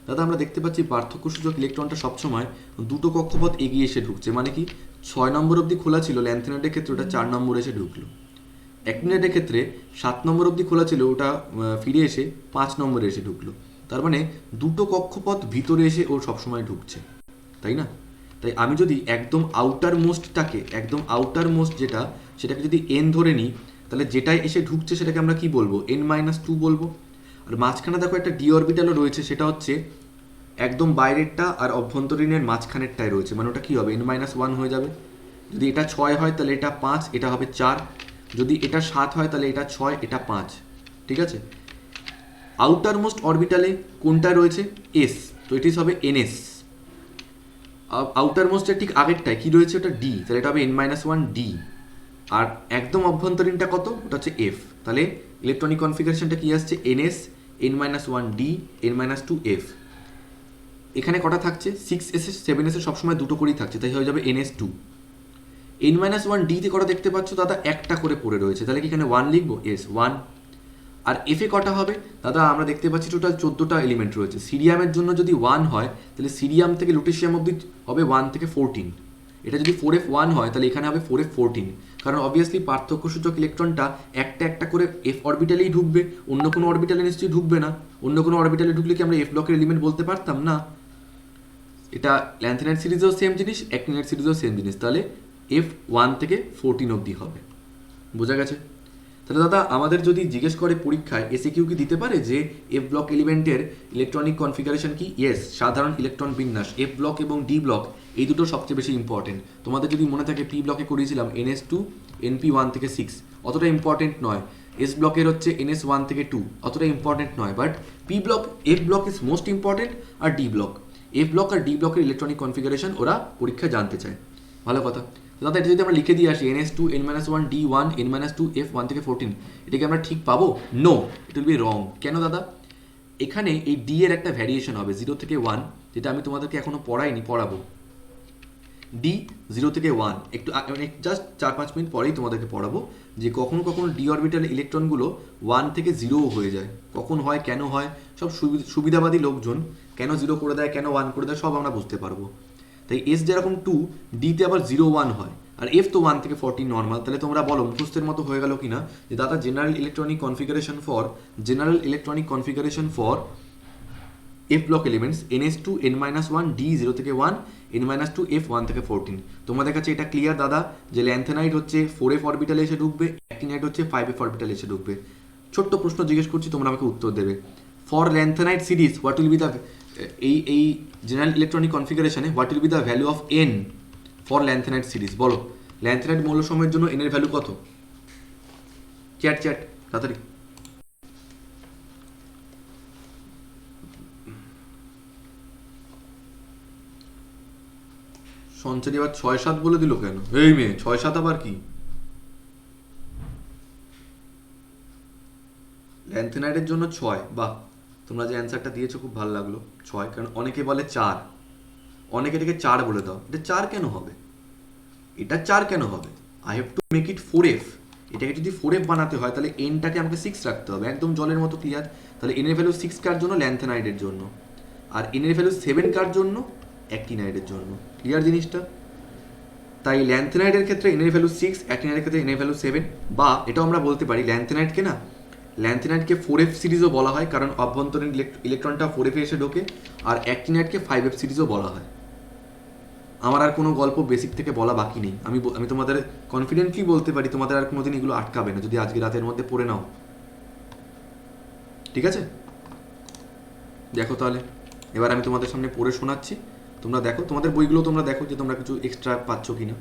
দাদা আমরা দেখতে পাচ্ছি পার্থক্যসূচক ইলেকট্রনটা সবসময় দুটো কক্ষপথ এগিয়ে এসে ঢুকছে। মানে কি, 6 নম্বর অবধি খোলা ছিল ল্যান্থেনাইটের ক্ষেত্রে, ওটা 4 নম্বরে এসে ঢুকলো। অ্যাক্টিনাইটের ক্ষেত্রে 7 নম্বর অবধি খোলা ছিল, ওটা ফিরে এসে 5 নম্বরে এসে ঢুকলো। তার মানে দুটো কক্ষপথ ভিতরে এসে ও সবসময় ঢুকছে, তাই না? তাই আমি যদি একদম আউটার মোস্ট যেটা, সেটাকে যদি এন ধরে নিই, তাহলে যেটাই এসে ঢুকছে সেটাকে আমরা কি বলবো? n-2 বলবো। আর মাঝখানে দেখো একটা ডি অরবিটালও রয়েছে, সেটা হচ্ছে একদম বাইরেরটা আর অভ্যন্তরীণের মাঝখানেরটাই রয়েছে, মানে ওটা কি হবে? n-1 হয়ে যাবে। যদি এটা 6 হয় তাহলে এটা 5, এটা হবে 4। যদি এটা 7 হয় তাহলে এটা 6, এটা 5, ঠিক আছে? আউটার মোস্ট অরবিটালে কোনটা রয়েছে? এস, তো এটি হবে এনএস। আউটার মোস্টের ঠিক আগেরটায় কি রয়েছে? ওটা ডি, তাহলে এটা হবে n-1 ডি। আর একদম অভ্যন্তরীণটা কত? ওটা হচ্ছে এফ। তাহলে ইলেকট্রনিক কনফিগারেশনটা কি আসছে? NS, n-1 D, n-2 F. এখানে কটা থাকছে? 6s 7s সবসময় দুটো করেই থাকছে, তাই হয়ে যাবে ns2। n-1 ডিতে কটা দেখতে পাচ্ছ দাদা? একটা করে পড়ে রয়েছে, তাহলে কি এখানে 1 লিখবো? এস 1। আর এফে কটা হবে দাদা? আমরা দেখতে পাচ্ছি টোটাল 14টা এলিমেন্ট রয়েছে। সিরিয়ামের জন্য যদি 1 হয়, তাহলে সিরিয়াম থেকে লুটেশিয়াম অবধি হবে 1 থেকে 14। এটা যদি 4f1 হয়, তাহলে এখানে হবে 4f14। কারণ অবভিয়াসলি পার্থক্যসূচক ইলেকট্রনটা একটা একটা করে এফ অরবিটালেই ঢুকবে, অন্য কোনো অরবিটালে নিশ্চয়ই ঢুকবে না। অন্য কোনো অরবিটালে ঢুকলে কি আমরা এফ ব্লকের এলিমেন্ট বলতে পারতাম? না। এটা ল্যান্থেনাইট সিরিজেও সেম জিনিস, অ্যাক্টিনাইট সিরিজেও সেম জিনিস। তাহলে f1 থেকে 14 অবধি হবে। বোঝা গেছে? তাহলে দাদা আমাদের যদি জিজ্ঞেস করে পরীক্ষায়, এসে কিউ কি দিতে পারে যে এফ ব্লক এলিমেন্টের ইলেকট্রনিক কনফিগারেশন কি? ইয়েস, সাধারণ ইলেকট্রন বিন্যাস। এফ ব্লক এবং ডি ব্লক এই দুটো সবচেয়ে বেশি ইম্পর্টেন্ট। তোমাদের যদি মনে থাকে পি ব্লকে করিয়েছিলাম NS2 NP1 থেকে 6, অতটা ইম্পর্টেন্ট নয়। এস ব্লকের হচ্ছে NS1 থেকে 2, অতটা ইম্পর্টেন্ট নয়। But P block, F block is most important. আর ডি ব্লক, এফ ব্লক আর ডি ব্লকের ইলেকট্রনিক কনফিগারেশন ওরা পরীক্ষায় জানতে চায়। ভালো কথা। দাদা এটা যদি আমরা লিখে দিয়ে আসি NS2 n-1 D1 n-2 F1 থেকে 14, এটাকে আমরা ঠিক পাবো? No, it will be wrong. কেন দাদা? এখানে এই ডি এর একটা ভ্যারিয়েশন হবে 0 থেকে 1, যেটা আমি তোমাদেরকে এখনো পড়াইনি, পড়াবো। ডি 0 থেকে 1 একটু মানে জাস্ট 4-5 মিনিট পরেই তোমাদেরকে পড়াবো যে কখনো কখনো ডি অরবিটাল ইলেকট্রনগুলো 1 থেকে 0 হয়ে যায়। কখন হয়, কেন হয়, সব সুবিধাবাদী লোকজন কেন 0 করে দেয়, কেন 1 করে দেয়, সব আমরা বুঝতে পারবো। তাই এস যেরকম 2, ডিতে আবার 0-1 হয়, আর এফ তো 1 থেকে 14 নর্মাল। তাহলে তোমরা বলো মুখস্থের মতো হয়ে গেল কিনা যে দাদা general electronic configuration for F block elements NH2 N-1 D 0 থেকে 1 N-2 F 1 থেকে 14। তোমাদের কাছে এটা ক্লিয়ার দাদা যে ল্যান্থেনাইট হচ্ছে 4f অরবিটালে এসে ঢুকবে, অ্যাক্টিনাইট হচ্ছে 5f অরবিটালে এসে ঢুকবে। ছোট্ট প্রশ্ন জিজ্ঞেস করছি, তোমরা আমাকে উত্তর দেবে। For lanthanide series what will be the এই জেনারেল ইলেকট্রনিক কনফিগারেশনে what will be the value of n for lanthanide series? বলো ল্যান্থেনাইট মৌল সময়ের জন্য n এর ভ্যালু কত? চ্যাট তাড়াতাড়ি। সঞ্চারী আবার 6-7 বলে দিল কেন? এই মেয়ে 6-7 আবার কি? ল্যান্থেনাইটের জন্য 6। বাহ, তোমরা যে অ্যান্সারটা দিয়েছো খুব ভালো লাগলো। 6, কারণ অনেকে বলে 4, অনেকে এটাকে 4 বলে দাও। এটা 4 কেন হবে? এটা 4 কেন হবে? I have to make it 4f। এটাকে যদি 4f বানাতে হয় তাহলে এনটাকে আমাকে 6 রাখতে হবে, একদম জলের মতো ক্লিয়ার। তাহলে এন এর ভ্যালু 6 কার জন্য? ল্যান্থেনাইটের জন্য। আর এন এর ভ্যালু 7 কার জন্য? অ্যাক্টিনাইটের জন্য। ক্লিয়ার জিনিসটা? তাই ল্যান্থেনাইটের ক্ষেত্রে এন এর ভ্যালু 6, অ্যাক্টিনাইটের ক্ষেত্রে এন এর ভ্যালু 7। বা এটাও আমরা বলতে পারি ল্যান্থেনাইটকে 4f সিরিজও বলা হয়, কারণ অভ্যন্তরীণ ইলেকট্রনটা 4f এ এসে ঢোকে। আর অ্যাক্টিনাইটকে 5f সিরিজও বলা হয়। আমার আর কোনো গল্প বেসিক থেকে বলা বাকি নেই। আমি তোমাদের কনফিডেন্টলি বলতে পারি তোমাদের আর কোনোদিন এগুলো আটকাবে না যদি আজকে রাতের মধ্যে পড়ে নাও। ঠিক আছে, দেখো তাহলে এবার আমি তোমাদের সামনে পড়ে শোনাচ্ছি, তোমরা দেখো, তোমাদের বইগুলো তোমরা দেখো যে তোমরা কিছু এক্সট্রা পাচ্ছ কিনা।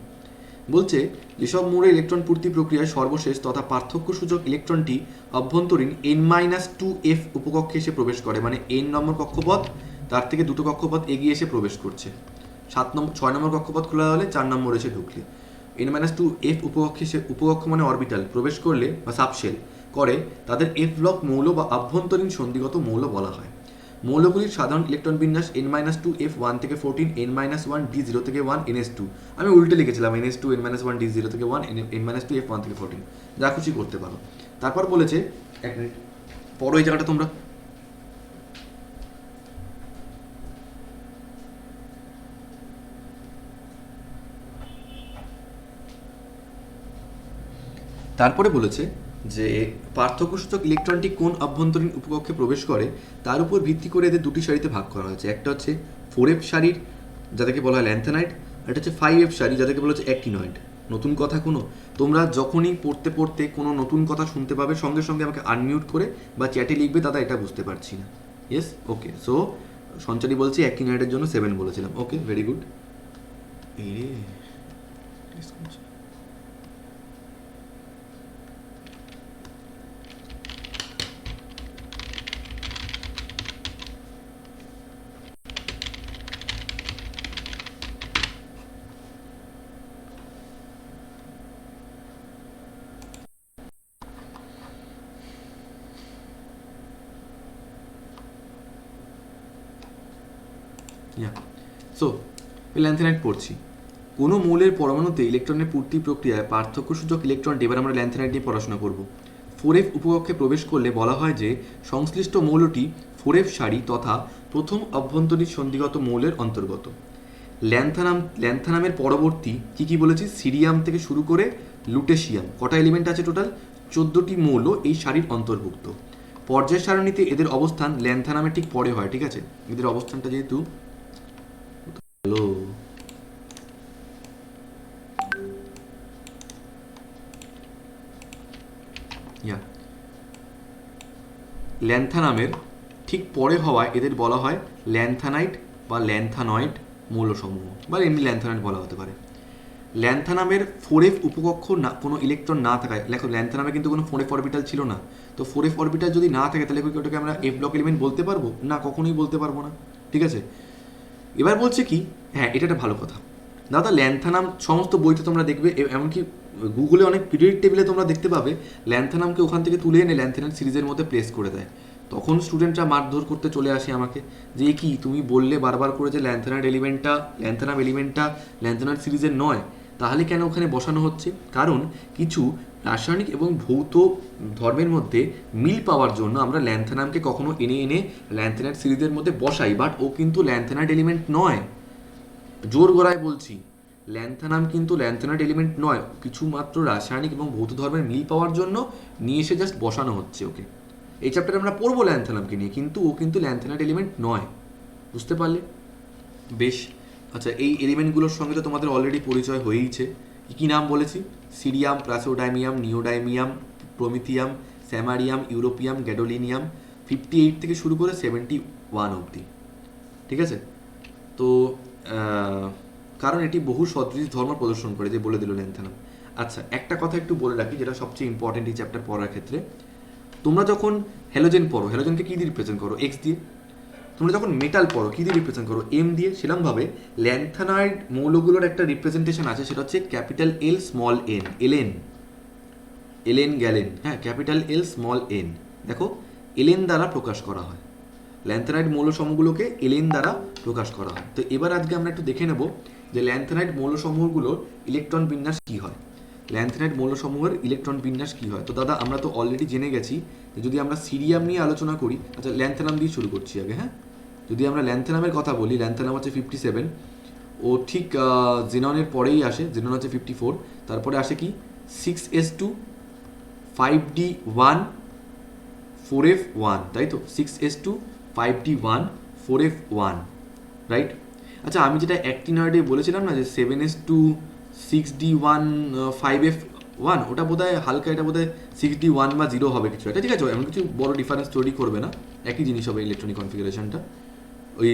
বলছে যেসব মোড়ে ইলেকট্রন পূর্তি প্রক্রিয়ায় সর্বশেষ তথা পার্থক্য সূচক ইলেকট্রনটি অভ্যন্তরীণ N-2f উপকক্ষে এসে প্রবেশ করে, মানে n নম্বর কক্ষপথ, তার থেকে দুটো কক্ষপথ এগিয়ে এসে প্রবেশ করছে। 6 নম্বর কক্ষপথ খোলা হলে 4 নম্বর এসে ঢুকলে N-2f উপকক্ষ মানে অরবিটাল প্রবেশ করলে বা সাবশেল করে, তাদের এফ ব্লক মৌল বা আভ্যন্তরীণ সন্ধিগত মৌল বলা হয়। মৌলগুলির সাধারণ ইলেকট্রন বিন্যাস N-2 F 1 থেকে 14, N-1 D 0 থেকে 1 NS2। আমি উল্টে লিখেছিলাম NS2 N-1 D 0 থেকে 1 N-2 F 1 থেকে 14, যা খুশি করতে পারো। তারপর বলেছে, এক মিনিট পড়ো এই জায়গাটা তোমরা। তারপরে বলেছে যে পার্থক্যসূচক ইলেকট্রনটি কোন অভ্যন্তরীণ উপকক্ষে প্রবেশ করে তার উপর ভিত্তি করে এদের দুটি সারিতে ভাগ করা হয়েছে। একটা হচ্ছে 4f সারির, যাদেরকে বলা হয় ল্যান্থেনাইট, আর এটা হচ্ছে 5f সারি, যাদেরকে বলা হচ্ছে অ্যাক্টিনয়েড। নতুন কথা কোনো, তোমরা যখনই পড়তে কোনো নতুন কথা শুনতে পাবে সঙ্গে সঙ্গে আমাকে আনমিউট করে বা চ্যাটে লিখবে দাদা এটা বুঝতে পারছি না। ইয়েস, ওকে। সো সঞ্চারী বলছি অ্যাক্টিনয়েডের জন্য 7 বলেছিলাম। ওকে, ভেরি গুড। সো ল্যান্থেনাইট পড়ছি। কোনো মৌলের পরমাণুতে ইলেকট্রনের পূর্তি প্রক্রিয়ায় পার্থক্যসূচক ইলেকট্রনটি, এবার আমরা ল্যান্থেনাইট নিয়ে পড়াশোনা করব, 4f উপকক্ষে প্রবেশ করলে বলা হয় যে সংশ্লিষ্ট মৌলটি 4f সারি তথা প্রথম অভ্যন্তরীণ সন্ধিগত মৌলের অন্তর্গত। ল্যান্থানামের পরবর্তী কি বলেছি? সিরিয়াম থেকে শুরু করে লুটেশিয়াম, কটা এলিমেন্ট আছে টোটাল? 14টি মৌল এই সারির অন্তর্ভুক্ত। পর্যায় সারণীতে এদের অবস্থান ল্যান্থানামের ঠিক পরে হয়। ঠিক আছে, এদের অবস্থানটা যেহেতু হ্যালো ল্যান্থানামের ঠিক পরে হওয়ায় এদের বলা হয় ল্যান্থানাইট বা ল্যান্থানয়েড মৌলসমূহ, বা এমনি ল্যান্থানয়েড বলা হতে পারে। ল্যান্থানামের 4f উপকক্ষ না, কোনো ইলেকট্রন না থাকায়, দেখো ল্যান্থানামে কিন্তু কোনো 4f অরবিটাল ছিল না, তো 4f অরবিটাল যদি না থাকে তাহলে ওটাকে আমরা এফ ব্লক এলিমেন্ট বলতে পারবো না? কখনোই বলতে পারবো না। ঠিক আছে, এবার বলছে কি, হ্যাঁ এটা একটা ভালো কথা দাদা, ল্যান্থানাম সমস্ত বইতে তোমরা দেখবে, এমনকি গুগলে অনেক পিরিয়ডিক টেবিলে তোমরা দেখতে পাবে ল্যান্থানামকে ওখান থেকে তুলে এনে ল্যান্থানাইট সিরিজের মধ্যে প্লেস করে দেয়। তখন স্টুডেন্টরা মারধর করতে চলে আসে আমাকে যে কি তুমি বললে বারবার করে যে ল্যান্থানাম এলিমেন্টটা ল্যান্থানাইট সিরিজের নয়, তাহলে কেন ওখানে বসানো হচ্ছে? কারণ কিছু রাসায়নিক এবং ভৌত ধর্মের মধ্যে মিল পাওয়ার জন্য আমরা ল্যান্থানামকে কখনো এনে ল্যান্থানাইট সিরিজের মধ্যে বসাই, বাট ও কিন্তু ল্যান্থানাইট এলিমেন্ট নয়। জোর গলায় বলছি, ল্যান্থানাম কিন্তু ল্যান্থানাইট এলিমেন্ট নয়, কিছু মাত্র রাসায়নিক এবং ভৌত ধর্মের মিল পাওয়ার জন্য নিয়ে এসে জাস্ট বসানো হচ্ছে ওকে। এই চ্যাপ্টারে আমরা পড়বো ল্যান্থানামকে নিয়ে, কিন্তু ও কিন্তু ল্যান্থানাইট এলিমেন্ট নয়। বুঝতে পারলে? বেশ। আচ্ছা, এই এলিমেন্টগুলোর সঙ্গে তো তোমাদের অলরেডি পরিচয় হয়েইছে। কী নাম বলেছি? Cerium, praseodymium, neodymium, promethium, samarium, europium, gadolinium, 58 থেকে শুরু করে 71 অবধি। ঠিক আছে? তো কারণ এটি বহু সদৃশ ধর্ম প্রদর্শন করে, যে বলে দিল ল্যান্থানাম। আচ্ছা, একটা কথা একটু বলে রাখি, যেটা সবচেয়ে ইম্পর্টেন্ট এই চ্যাপ্টার পড়ার ক্ষেত্রে। তোমরা যখন হ্যালোজেন পড়ো, হ্যালোজেনকে কী দিয়ে রিপ্রেজেন্ট করো? এক্স দিয়ে। তোমরা যখন মেটাল পড়ো, কী দিয়ে রিপ্রেজেন্ট করো? এম দিয়ে। সেরকমভাবে ল্যান্থানাইড মৌলগুলোর একটা রিপ্রেজেন্টেশন আছে, সেটা হচ্ছে ক্যাপিটাল এল স্মল এন, এলেন, এলেন গ্যালেন। হ্যাঁ, ক্যাপিটাল এল স্মল এন। দেখো, এলেন দ্বারা প্রকাশ করা হয়। ল্যান্থানাইড মৌলসমূহগুলোকে এলেন দ্বারা প্রকাশ করা হয়। তো এবার আজকে আমরা একটু দেখে নেব যে ল্যান্থানাইড মৌলসমূহগুলোর ইলেকট্রন বিন্যাস কী হয়। ল্যান্থানাইড মৌলসমূহের ইলেকট্রন বিন্যাস কী হয়? তো দাদা, আমরা তো অলরেডি জেনে গেছি যে যদি আমরা সিরিয়াম নিয়ে আলোচনা করি, আচ্ছা ল্যান্থানাম দিয়ে শুরু করছি আগে। হ্যাঁ, যদি আমরা ল্যান্থানামের কথা বলি, ল্যান্থানাম হচ্ছে 57, ও ঠিক জেননের পরেই আসে। জেনন হচ্ছে 54, তারপরে আসে কি 6s2 5d1 4f1, তাই তো? 6s2 5d1 4f1, right? আচ্ছা, আমি যেটা অ্যাক্টিনয়েডে বলেছিলাম না যে 7s2 6d1 5f1, ওটা বোধহয় হালকা, এটা বোধহয় 6d1 বা 0 হবে কিছু একটা। ঠিক আছে, এমন কিছু বড় ডিফারেন্স তৈরি করবে না, একই জিনিস হবে ইলেকট্রনিক কনফিগারেশনটা, ওই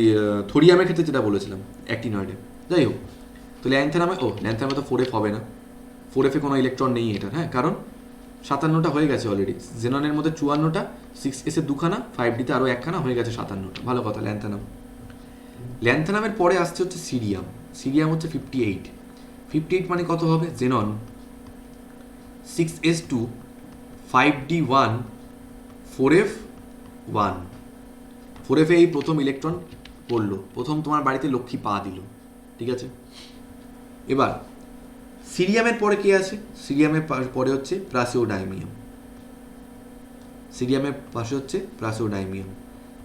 থোরিয়ামের ক্ষেত্রে যেটা বলেছিলাম অ্যাক্টিনয়েডে। যাই হোক, তো ল্যান্থানামে তো 4f হবে না, 4f-এ কোনো ইলেকট্রন নেই এটার। হ্যাঁ, কারণ 57টা হয়ে গেছে অলরেডি। জেননের মধ্যে 54টা, 6s-এ 2খানা, 5d-তে আরও 1খানা, হয়ে গেছে 57টা। ভালো কথা, ল্যান্থানাম। ল্যান্থানামের পরে আসছে হচ্ছে সিরিয়াম। সিরিয়াম হচ্ছে 58। 58 মানে কত হবে? Xenon 6s2 5d1 4f1। 4f-এ এই প্রথম ইলেকট্রন পড়লো, প্রথম তোমার বাড়িতে লক্ষ্মী পা দিল। ঠিক আছে, এবার সিরিয়ামের পরে কে আছে? সিরিয়ামের পরে হচ্ছে প্রাসিওডাইমিয়াম। সিরিয়ামের পাশে হচ্ছে প্রাসিওডাইমিয়াম।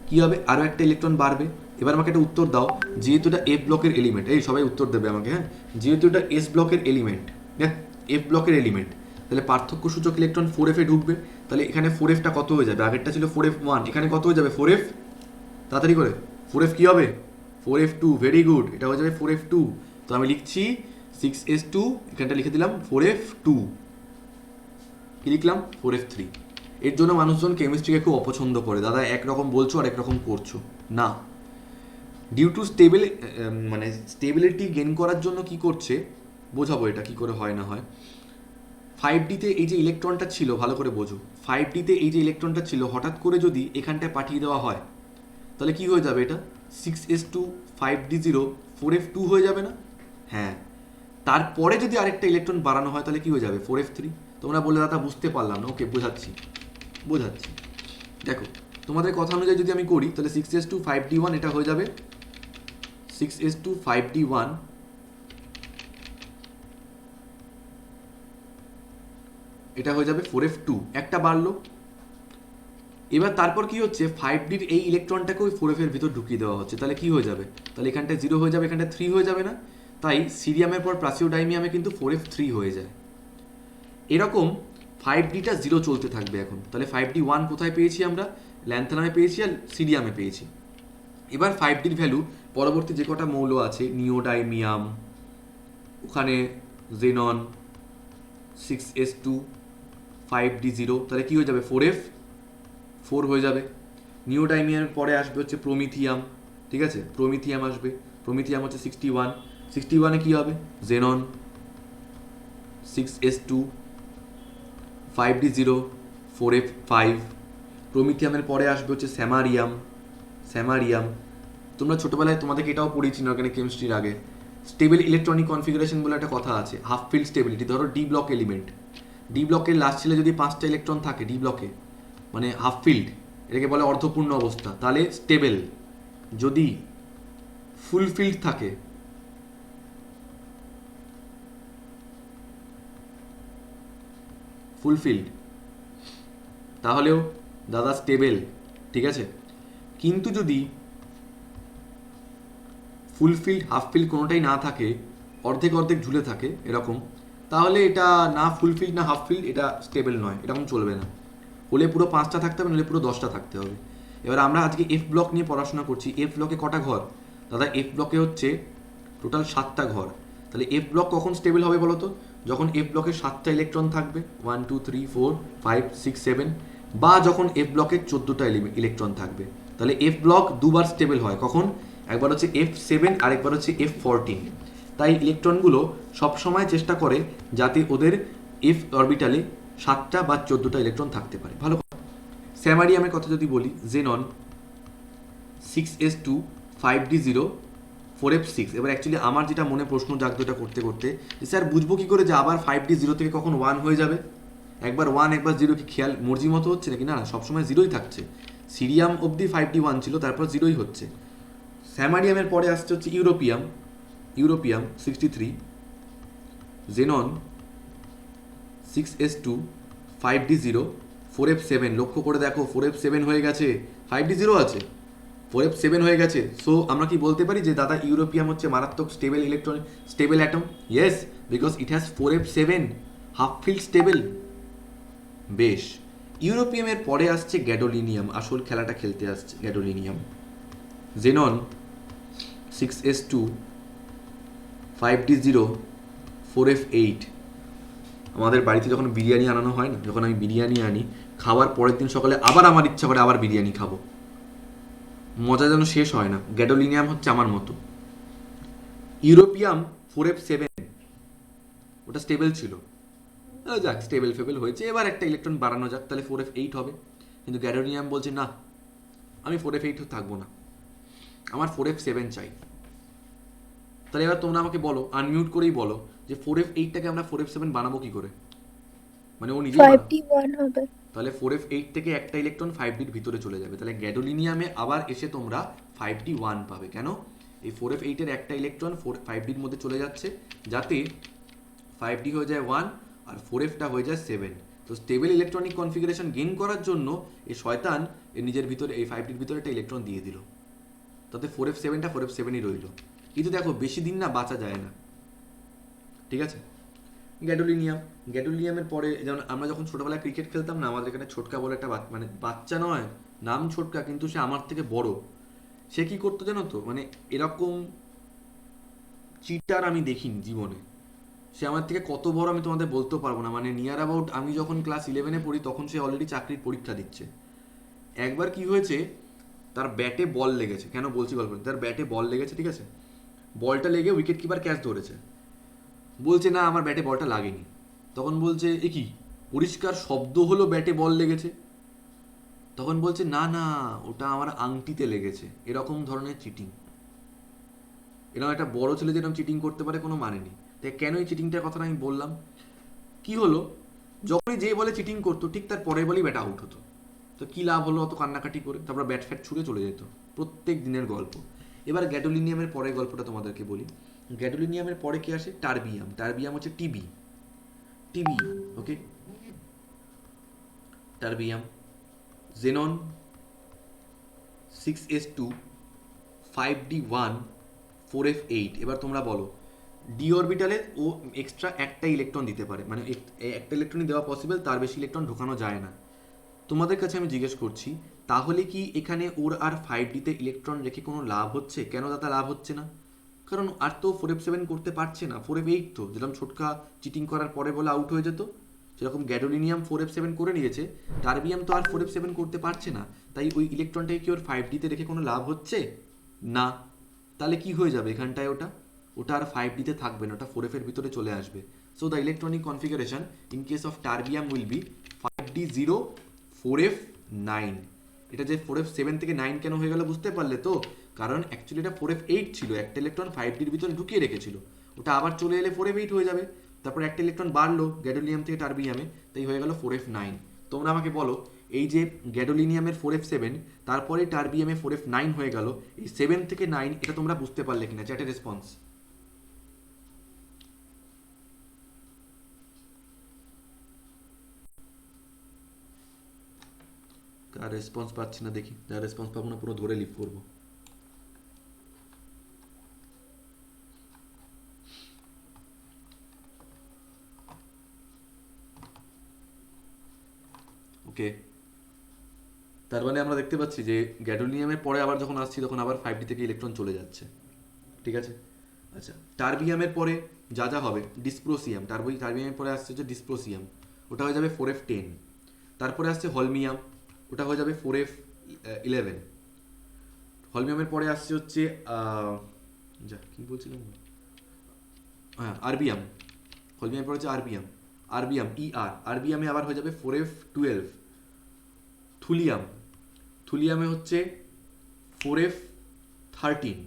কী হবে? আরও একটা ইলেকট্রন বাড়বে। এবার আমাকে একটা উত্তর দাও, যেহেতু এটা এফ ব্লকের এলিমেন্ট, এই সবাই উত্তর দেবে আমাকে। হ্যাঁ, যেহেতু এটা এস ব্লকের এলিমেন্ট, হ্যাঁ এফ ব্লকের এলিমেন্ট, তাহলে পার্থক্য সূচক ইলেকট্রন 4f-এ ঢুকবে। তাহলে এখানে 4f-টা কত হয়ে যাবে? আগেরটা ছিল 4f1, এখানে কত হয়ে যাবে? 4f। তাড়াতাড়ি করে, 4f কী হবে? 4f2। ভেরি গুড, এটা হয়ে যাবে 4f2। তো আমি লিখছি 6s2, এখানটা লিখে দিলাম 4f2। কি লিখলাম? 4f3। এর জন্য মানুষজন কেমিস্ট্রিকে খুব অপছন্দ করে, দাদা একরকম বলছো আর একরকম করছো না। ডিউ টু স্টেবিলিটি গেইন করার জন্য কি করছে বোঝাবো এটা কি করে হয় না হয়। 5d-তে এই যে ইলেকট্রনটা ছিল, ভালো করে বোঝো, 5d-তে এই যে ইলেকট্রনটা ছিল হঠাৎ করে যদি এখানটায় পাঠিয়ে দেওয়া হয়, তাহলে কি হয়ে যাবে? এটা 6s2 5d0 4f2 হয়ে যাবে না? হ্যাঁ, তারপরে যদি আরেকটা ইলেকট্রন বাড়ানো হয় তাহলে কি হয়ে যাবে? 4f3। তোমরা বললে দাদা বুঝতে পারলাম না। ওকে, বোঝাচ্ছি। দেখো, তোমাদের কথা অনুযায়ী যদি আমি করি, তাহলে 6s2 5d1 এটা হয়ে যাবে 6s2 5d1, এটা হয়ে যাবে 4f2, একটা বাড়লো। এবার তারপর কি হচ্ছে? 5d-র এই ইলেকট্রনটাকে ওই 4f-এর ভিতর ঢুকিয়ে দেওয়া হচ্ছে, তাহলে কি হয়ে যাবে? তাহলে এখানটায় 0 হয়ে যাবে, এখানটায় 3 হয়ে যাবে না? তাই সিরিয়ামের পর প্রাসিওডাইমিয়ামে কিন্তু 4f3 হয়ে যায়। এরকম 5d-টা 0 চলতে থাকবে এখন। তাহলে 5d1 কোথায় পেয়েছি আমরা? ল্যান্থানামে পেয়েছি আর সিরিয়ামে পেয়েছি। এবার 5d-র ভ্যালু পরবর্তী যে কটা মৌল আছে, নিওডাইমিয়াম, ওখানে জেনন 6s2 5d0, তাহলে কি হয়ে যাবে? 4f4 হয়ে যাবে। নিওডাইমিয়ামের পরে আসবে হচ্ছে প্রমিথিয়াম। ঠিক আছে, প্রমিথিয়াম আসবে। প্রমিথিয়াম হচ্ছে 61। 61-এ কি হবে? Xenon 6s2 5d0 4f5। প্রমিথিয়ামের পরে আসবে হচ্ছে স্যামারিয়াম। তোমরা ছোটোবেলায় তোমাদেরকে এটাও পড়িয়েছি অর্গানিক কেমিস্ট্রির আগে, স্টেবল ইলেকট্রনিক কনফিগারেশন বলে একটা কথা আছে, হাফ ফিল্ড স্টেবিলিটি। ধরো ডি ব্লক এলিমেন্ট, ডি ব্লকের লাস্ট ছেলে যদি 5টা ইলেকট্রন থাকে ডি ব্লকে, মানে হাফ ফিল্ড, এটাকে বলে অর্ধপূর্ণ অবস্থা, তাহলে স্টেবল। যদি ফুল ফিল্ড থাকে, ফুলফিল্ড, তাহলেও দাদা স্টেবল। ঠিক আছে, কিন্তু যদি ফুলফিল্ড হাফ ফিল্ড কোনোটাই না থাকে, অর্ধেক ঝুলে থাকে এরকম, তাহলে এটা না ফুলফিল্ড না হাফ ফিল্ড, এটা স্টেবল নয়, এরকম চলবে না। হলে পুরো 5টা থাকতে হবে, নাহলে পুরো 10টা থাকতে হবে। এবার আমরা আজকে এফ ব্লক নিয়ে পড়াশোনা করছি। এফ ব্লকে কটা ঘর দাদা? এফ ব্লকে হচ্ছে টোটাল 7টা ঘর। তাহলে এফ ব্লক কখন স্টেবল হবে বলো তো? যখন এফ ব্লকে 7টা ইলেকট্রন থাকবে, 1 2 3 4 5 6 7, বা যখন এফ ব্লকে 14টা ইলেকট্রন থাকবে। তাহলে এফ ব্লক দুবার স্টেবল হয়, কখন? একবার হচ্ছে F7 আর একবার হচ্ছে F14। তাই ইলেকট্রনগুলো সবসময় চেষ্টা করে যাতে ওদের এফ অরবিটালে 7টা বা 14টা ইলেকট্রন থাকতে পারে। ভালো। স্যামারিয়ামের কথা যদি বলি, জেনন 6s2 5d0 4f6। এবার অ্যাকচুয়ালি আমার যেটা মনে প্রশ্ন জাগতো এটা করতে করতে, স্যার বুঝবো কি করে যে আবার 5d0 থেকে কখন 1 হয়ে যাবে? একবার 1 একবার 0 কি খেয়াল মর্জি মতো হচ্ছে নাকি? না, সবসময় 0ই থাকছে। সিরিয়াম অবধি 5d1 ছিল, তারপর 0ই হচ্ছে। স্যামারিয়ামের পরে আসছে হচ্ছে europium 63, xenon 6s2 5d0 4f7। লক্ষ্য করে দেখো 4f7 হয়ে গেছে, 5d0 আছে, 4f7 হয়ে গেছে। সো আমরা কি বলতে পারি যে দাদা ইউরোপিয়াম হচ্ছে মারাত্মক stable electron, stable atom? Yes, because it has 4f7, half field stable. বেশ, ইউরোপিয়ামের পরে আসছে গ্যাডোলিনিয়াম। আসল খেলাটা খেলতে আসছে gadolinium. Xenon 6s2 5d0 4f8। আমাদের বাড়িতে যখন বিরিয়ানি আনানো হয় না, যখন আমি বিরিয়ানি আনি, খাওয়ার পরের দিন সকালে আবার আমার ইচ্ছা করে আবার বিরিয়ানি খাবো, মজা যেন শেষ হয় না। গ্যাডোলিনিয়াম হচ্ছে আমার মতো। ইউরোপিয়াম 4f7, ওটা স্টেবল ছিল। যাক, স্টেবল ফেবল হয়েছে, এবার একটা ইলেকট্রন বাড়ানো যাক, তাহলে 4f8 হবে। কিন্তু গ্যাডোলিনিয়াম বলছে না, আমি 4f8 থাকবো না, আমার 4f7 চাই। তাহলে এবার তোমরা আমাকে বলো, আনমিউট করেই বলো, যে 4f8টাকে আমরা 4f7 বানাবো কি করে? মানে ও নিজেই বানাবে। 5d1 হবে। তাহলে 4f8 থেকে একটা ইলেকট্রন 5dর ভিতরে চলে যাবে। তাহলে গ্যাডোলিনিয়ামে আবার এসে তোমরা 5d1 পাবে। কেন? এই 4f8 এর একটা ইলেকট্রন 5dর মধ্যে চলে যাচ্ছে, যাতে 5d হয়ে যায় 1 আর 4fটা হয়ে যায় 7। তো স্টেবল ইলেকট্রনিক কনফিগারেশন গেইন করার জন্য এই শয়তান এর নিজের ভিতরে এই 5dর ভিতরে একটা ইলেকট্রন দিয়ে দিল, তাতে 4f7টা 4f7ই রইল। কিন্তু দেখো বেশি দিন না বাঁচা যায় না, ঠিক আছে? গ্যাডোলিনিয়ামের পরে, যেমন আমরা যখন ছোটবেলায় ক্রিকেট খেলতাম না, আমাদের এখানে ছোটকা বলে একটা মানে বাচ্চা নয়, নাম ছোটকা, কিন্তু সে আমার থেকে বড়। সে কি করতো জানো তো? মানে এরকম চিটার আমি দেখিনি জীবনে। সে আমার থেকে কত বড় আমি তোমাদের বলতে পারবো না। মানে নিয়ার অ্যাবাউট আমি যখন ক্লাস 11-এ পড়ি তখন সে অলরেডি চাকরির পরীক্ষা দিচ্ছে। একবার কি হয়েছে, তার ব্যাটে বল লেগেছে। কেন বলছি গল্প, তার ব্যাটে বল লেগেছে, ঠিক আছে? বলটা লেগে উইকেট কিপার ক্যাচ ধরেছে। বলছে না, আমার ব্যাটে বলটা লাগেনি। তখন বলছে এ কি, পরিষ্কার শব্দ হলো ব্যাটে বল লেগেছে। তখন বলছে না না, ওটা আমার আংটিতে লেগেছে। এরকম ধরনের চিটিং, এরকম একটা বড় ছেলে যেরকম চিটিং করতে পারে কোনো মানে নেই। তাই কেন এই চিটিংটার কথাটা আমি বললাম, কি হলো, যখনই যে বলে চিটিং করতো ঠিক তার পরের বলেই ব্যাট আউট হতো। তো কি লাভ হলো অত কান্নাকাটি করে? তারপর ব্যাট ফ্যাট ছুঁড়ে চলে যেত। প্রত্যেক দিনের গল্প। এবার গ্যাডোলিনিয়ামের পরের গল্পটা তোমাদেরকে বলি। গ্যাডোলিনিয়ামের পরে কি আসে? টার্বিয়াম। টার্বিয়াম হচ্ছে TB, TB, okay? Terbium, xenon 6s2 5d1 4f8। এবার তোমরা বলো, ডি অরবিটালে ও এক্সট্রা একটা ইলেকট্রন দিতে পারে, মানে একটা ইলেকট্রনই দেওয়া পসিবল, তার বেশি ইলেকট্রন ঢোকানো যায় না। তোমাদের কাছে আমি জিজ্ঞেস করছি, তাহলে কি এখানে ওর আর 5dতে ইলেকট্রন রেখে কোনো লাভ হচ্ছে? কেন দাদা লাভ হচ্ছে না? কারণ আর তো 4f7 করতে পারছে না। 4f8 তো যেরকম ছোটকা চিটিং করার পরে বলে আউট হয়ে যেত, সেরকম গ্যাডোলিনিয়াম 4f7 করে নিয়েছে, টার্বিয়াম তো আর 4f7 করতে পারছে না। তাই ওই ইলেকট্রনটাকে কি ওর 5dতে রেখে কোনো লাভ হচ্ছে না। তাহলে কি হয়ে যাবে এখানটায়? ওটা ওটা আর 5dতে থাকবে না, ওটা 4f এর ভিতরে চলে আসবে। So the electronic configuration in case of terbium will be 5d0 4f9। এটা যে 4f7 থেকে 9 কেন হয়ে গেল বুঝতে পারলে তো? কারণ অ্যাকচুয়ালি এটা 4f8 ছিল, একটা ইলেকট্রন 5dর ভিতরে ঢুকিয়ে রেখেছিল, ওটা আবার চলে এলে 4f8 হয়ে যাবে। তারপর একটা ইলেকট্রন বাড়লো গ্যাডোলিয়াম থেকে টার্বিয়ামে, তাই হয়ে গেল 4f9। তোমরা আমাকে বলো, এই যে গ্যাডোলিনিয়ামের 4f7, তারপরে টার্বিয়ামে 4f9 হয়ে গেল, এই 7 থেকে 9 এটা তোমরা বুঝতে পারলে কিনা? চ্যাটে রেসপন্স। কার রেসপন্স পাচ্ছি না দেখি, যার রেসপন্স পাবো না পুরো ধরে লিভ করবো। ওকে, তার মানে আমরা দেখতে পাচ্ছি যে গ্যাডোলিনিয়ামের পরে আবার যখন আসছি তখন আবার 5D থেকে ইলেকট্রন চলে যাচ্ছে। ঠিক আছে, আচ্ছা টার্বিয়ামের পরে যা যা হবে, ডিসপ্রোসিয়াম, টার্বিয়ামের পরে আসছে হচ্ছে ডিসপ্রোসিয়াম, ওটা হয়ে যাবে 4f10। তারপরে আসছে হলমিয়াম, ওটা হয়ে যাবে 4f11। হলমিয়ামের পরে আসছে হচ্ছে যা কি বলছিলাম, হ্যাঁ আরবিয়াম। হলমিয়ামের পরে হচ্ছে আরবিয়াম, আরবিয়ামে আবার হয়ে যাবে 4f12। থুলিয়াম, থুলিয়ামে হচ্ছে 4f13।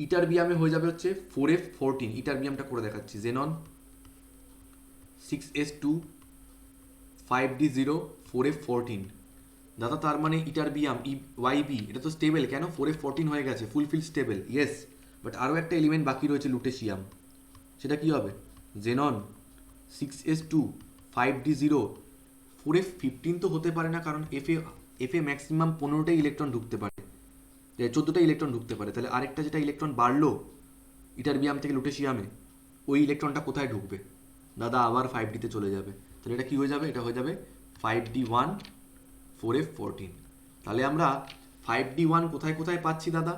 ইটারবিয়ামে হয়ে যাবে হচ্ছে 4f14। ইটারবিয়ামটা করে দেখাচ্ছি, জেনন 6s2 5d0 4f14। দাদা তার মানে ইটারবিয়াম ওয়াইবি এটা তো স্টেবল, কেন 4f14 হয়ে গেছে, ফুলফিল স্টেবল, ইয়েস। বাট আরও একটা এলিমেন্ট বাকি রয়েছে লুটেশিয়াম, সেটা কি হবে, জেনন 6s2 5d0 4f15 তো হতে পারে না, কারণ এফে ম্যাক্সিমাম 15টাই ইলেকট্রন ঢুকতে পারে, 14টা ইলেকট্রন ঢুকতে পারে, তাহলে আরেকটা যেটা ইলেকট্রন বাড়লো ইটারবিয়াম থেকে লুটেশিয়ামে, ওই ইলেকট্রনটা কোথায় ঢুকবে দাদা, আবার 5ডিতে চলে যাবে, তাহলে এটা কি হয়ে যাবে, এটা হয়ে যাবে 5d1 4f14। তাহলে আমরা 5d1 কোথায় কোথায় পাচ্ছি দাদা,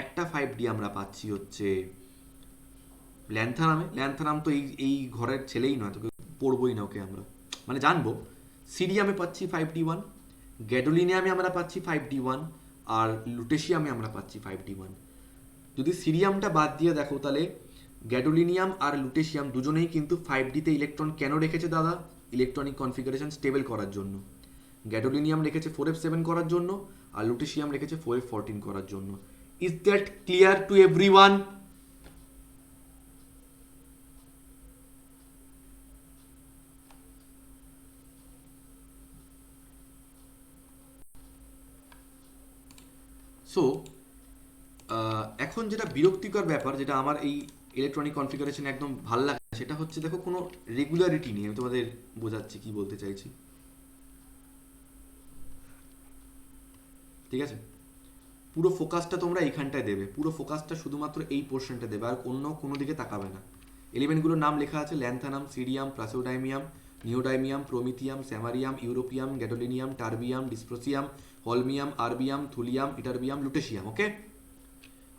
একটা 5d আমরা পাচ্ছি হচ্ছে ল্যান্থানামে, ল্যান্থানাম তো এই ঘরের ছেলেই নয়, তোকে পড়বই না ওকে আমরা, মানে জানবো। সিরিয়ামে পাচ্ছি 5d1, গ্যাডোলিনিয়ামে আমরা পাচ্ছি 5d1, আর লুটেশিয়ামে আমরা পাচ্ছি 5d1। যদি সিরিয়ামটা বাদ দিয়ে দেখো তাহলে গ্যাডোলিনিয়াম আর লুটেশিয়াম দুজনেই কিন্তু 5ডিতে ইলেকট্রন কেন রেখেছে দাদা, ইলেকট্রনিক কনফিগারেশন স্টেবল করার জন্য। গ্যাডোলিনিয়াম রেখেছে 4f7 করার জন্য, আর লুটেশিয়াম রেখেছে 4f14 করার জন্য। Is that clear to everyone? So এখন যেটা বিরক্তিকর ব্যাপার, যেটা আমার এই ইলেকট্রনিক কনফিগারেশন একদম ভাল লাগে না, সেটা হচ্ছে দেখো কোনো রেগুলারিটি নেই। আমি তোমাদের বোঝাচ্ছি কি বলতে চাইছি, ঠিক আছে? পুরো ফোকাসটা তোমরা এইখানটায় দেবে, পুরো ফোকাসটা শুধুমাত্র এই পোর্শনটা দেবে, আর অন্য কোনো দিকে তাকাবে না। এলিমেন্টগুলোর নাম লেখা আছে, lanthanum, cerium, praseodymium, neodymium, promethium, samarium, europium, gadolinium, terbium, dysprosium, holmium, erbium, thulium, ytterbium, lutetium. Okay,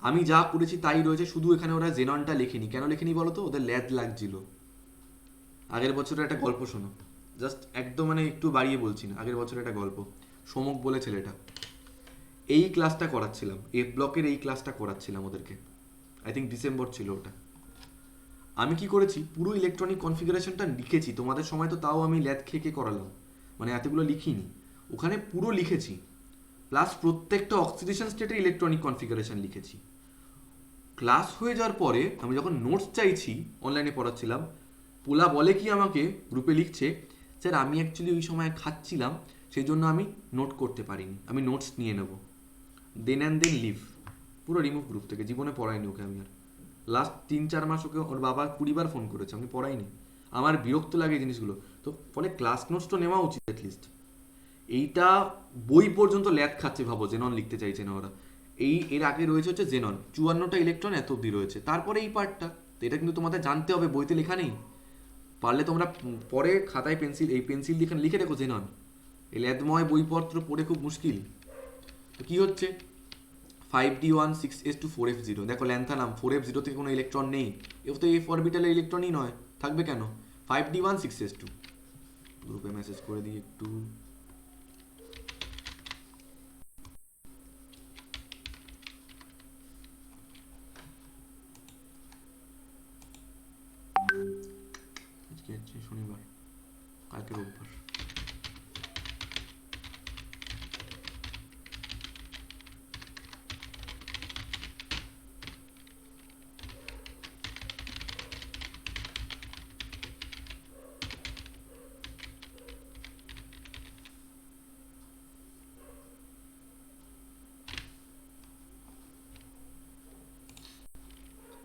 আমি যা পড়েছি তাই রয়েছে, শুধু এখানে ওরা জেননটা লেখেনি। কেন লেখেনি বলো তো? ওদের ল্যাদ লাগছিল। আগের বছরের একটা গল্প শোনো, জাস্ট একদম মানে একটু বাড়িয়ে বলছি না, আগের বছরের একটা গল্প। সমক বলে ছেলেটা, এই ক্লাসটা করাচ্ছিলাম, এফ ব্লকের এই ক্লাসটা করাচ্ছিলাম ওদেরকে, আই থিঙ্ক ডিসেম্বর ছিল ওটা। আমি কি করেছি, পুরো ইলেকট্রনিক কনফিগারেশনটা লিখেছি। তোমাদের সময় তো তাও আমি ল্যাদ খেয়ে করালাম, মানে এতগুলো লিখিনি, ওখানে পুরো লিখেছি, প্লাস প্রত্যেকটা অক্সিডেশন স্টেটের ইলেকট্রনিক কনফিগারেশন লিখেছি। ক্লাস হয়ে যাওয়ার পরে আমি যখন নোটস চাইছি, অনলাইনে পড়াচ্ছিলাম, পোলা বলে কি আমাকে, গ্রুপে লিখছে, স্যার আমি অ্যাকচুয়ালি ওই সময় খাচ্ছিলাম, সেই জন্য আমি নোট করতে পারিনি, আমি নোটস নিয়ে নেব। দেন অ্যান্ড দেন লিভ, পুরো রিমুভ গ্রুপ থেকে, জীবনে পড়াইনি ওকে আমি আর। লাস্ট 3-4 মাস ওকে ওর বাবা 20 বার ফোন করেছে, আমি পড়াইনি। আমার বিরক্ত লাগে এই জিনিসগুলো। তো ফলে ক্লাস নোটস তো নেওয়া উচিত অ্যাটলিস্ট। এইটা বই পর্যন্ত ল্যাদ খাচ্ছে, ভাবো জেনন লিখতে চাইছে না ওরা। এর আগে রয়েছে হচ্ছে জেনন, 54টা ইলেকট্রন এত অব্দি রয়েছে, তারপরে এই পার্টটা। তো এটা কিন্তু তোমাদের জানতে হবে, বইতে লেখা নেই। পারলে তোমরা পরে খাতায় পেন্সিল লিখে লিখে রেখো জেনন। এই ল্যাদময় বইপত্র পড়ে খুব মুশকিল। তো কি হচ্ছে, 5d1 6s2 4f0। দেখো ল্যান্থানাম 4f0 থেকে কোনো ইলেকট্রন নেই, এও তো এফ অরবিটালের ইলেকট্রনই নয়, থাকবে কেন? 5d1 6s2। গ্রুপে মেসেজ করে দিই একটু। আজকে হচ্ছে শনিবার, কালকে রোববার।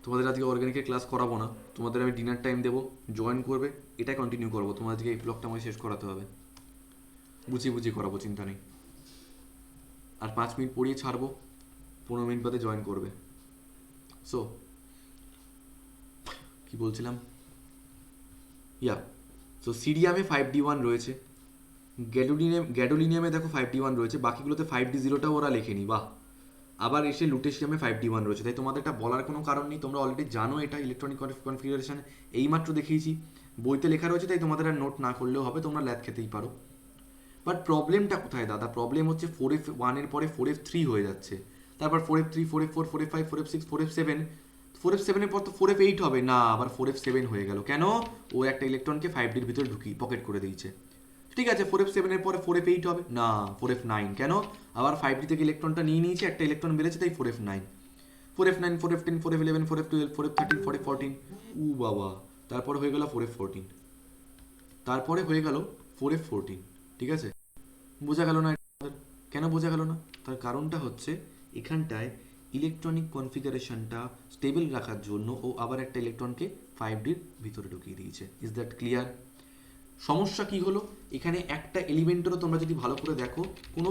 তোমাদের আজকে অর্গানিকের ক্লাস করাবো না, তোমাদের আমি ডিনার টাইম দেবো, জয়েন করবে, এটা কন্টিনিউ করবো। তোমাদের আজকে এই ব্লগটা আমাকে শেষ করাতে হবে, বুঝিয়ে বুঝিয়ে করাবো, চিন্তা নেই। আর 5 মিনিট পড়িয়ে ছাড়বো, 15 মিনিট বাদে জয়েন করবে। সো কি বলছিলাম, সো সিরিয়ামে 5d1 রয়েছে, গ্যাডোলিনিয়ামে দেখো 5d1 রয়েছে, বাকিগুলোতে 5d0টাও ওরা লেখেনি, বাহ। আবার এসে লুটেশিয়ামে 5d1 রয়েছে, তাই তোমাদের এটা বলার কোনো কারণ নেই, তোমরা অলরেডি জানো এটা ইলেকট্রনিক কনফিগারেশন, এইমাত্র দেখিয়েছি, বইতে লেখা রয়েছে, তাই তোমাদের আর নোট না করলেও হবে, তোমরা ল্যাথ খেতেই পারো। বাট প্রবলেমটা কোথায় দাদা? প্রবলেম হচ্ছে 4f1 এর পরে 4f3 হয়ে যাচ্ছে, তারপর 4f3, 4f4, 4f5, 4f6, 4f7, 4f7 এর পর তো 4f8 হবে না, আবার 4f7 হয়ে গেল কেন? ও একটা ইলেকট্রনকে 5d-র ভিতরে ঢুকিয়ে পকেট করে দিয়েছে। ঠিক আছে, 4f7 এর পরে 4f8 হবে না, 4f9 কেন? আবার 5d থেকে ইলেকট্রনটা নিয়ে নিয়েছে, একটা ইলেকট্রন বেড়েছে, তাই 4f9, 4f9, 4f10, 4f11, 4f12, 4f13, 4f14, উ বাবা, তারপরে হয়ে গেল 4f14, তারপরে হয়ে গেল 4f14। ঠিক আছে, বোঝা গেল না? কেন বোঝা গেল না? তার কারণটা হচ্ছে এখানটায় ইলেকট্রনিক কনফিগারেশনটা স্টেবল রাখার জন্য ও আবার একটা ইলেকট্রনকে 5d-র ভিতরে ঢুকিয়ে দিয়েছে। Is that clear? সমস্যা কি হলো, এখানে একটা এলিমেন্টেরও তোমরা যদি ভালো করে দেখো কোনো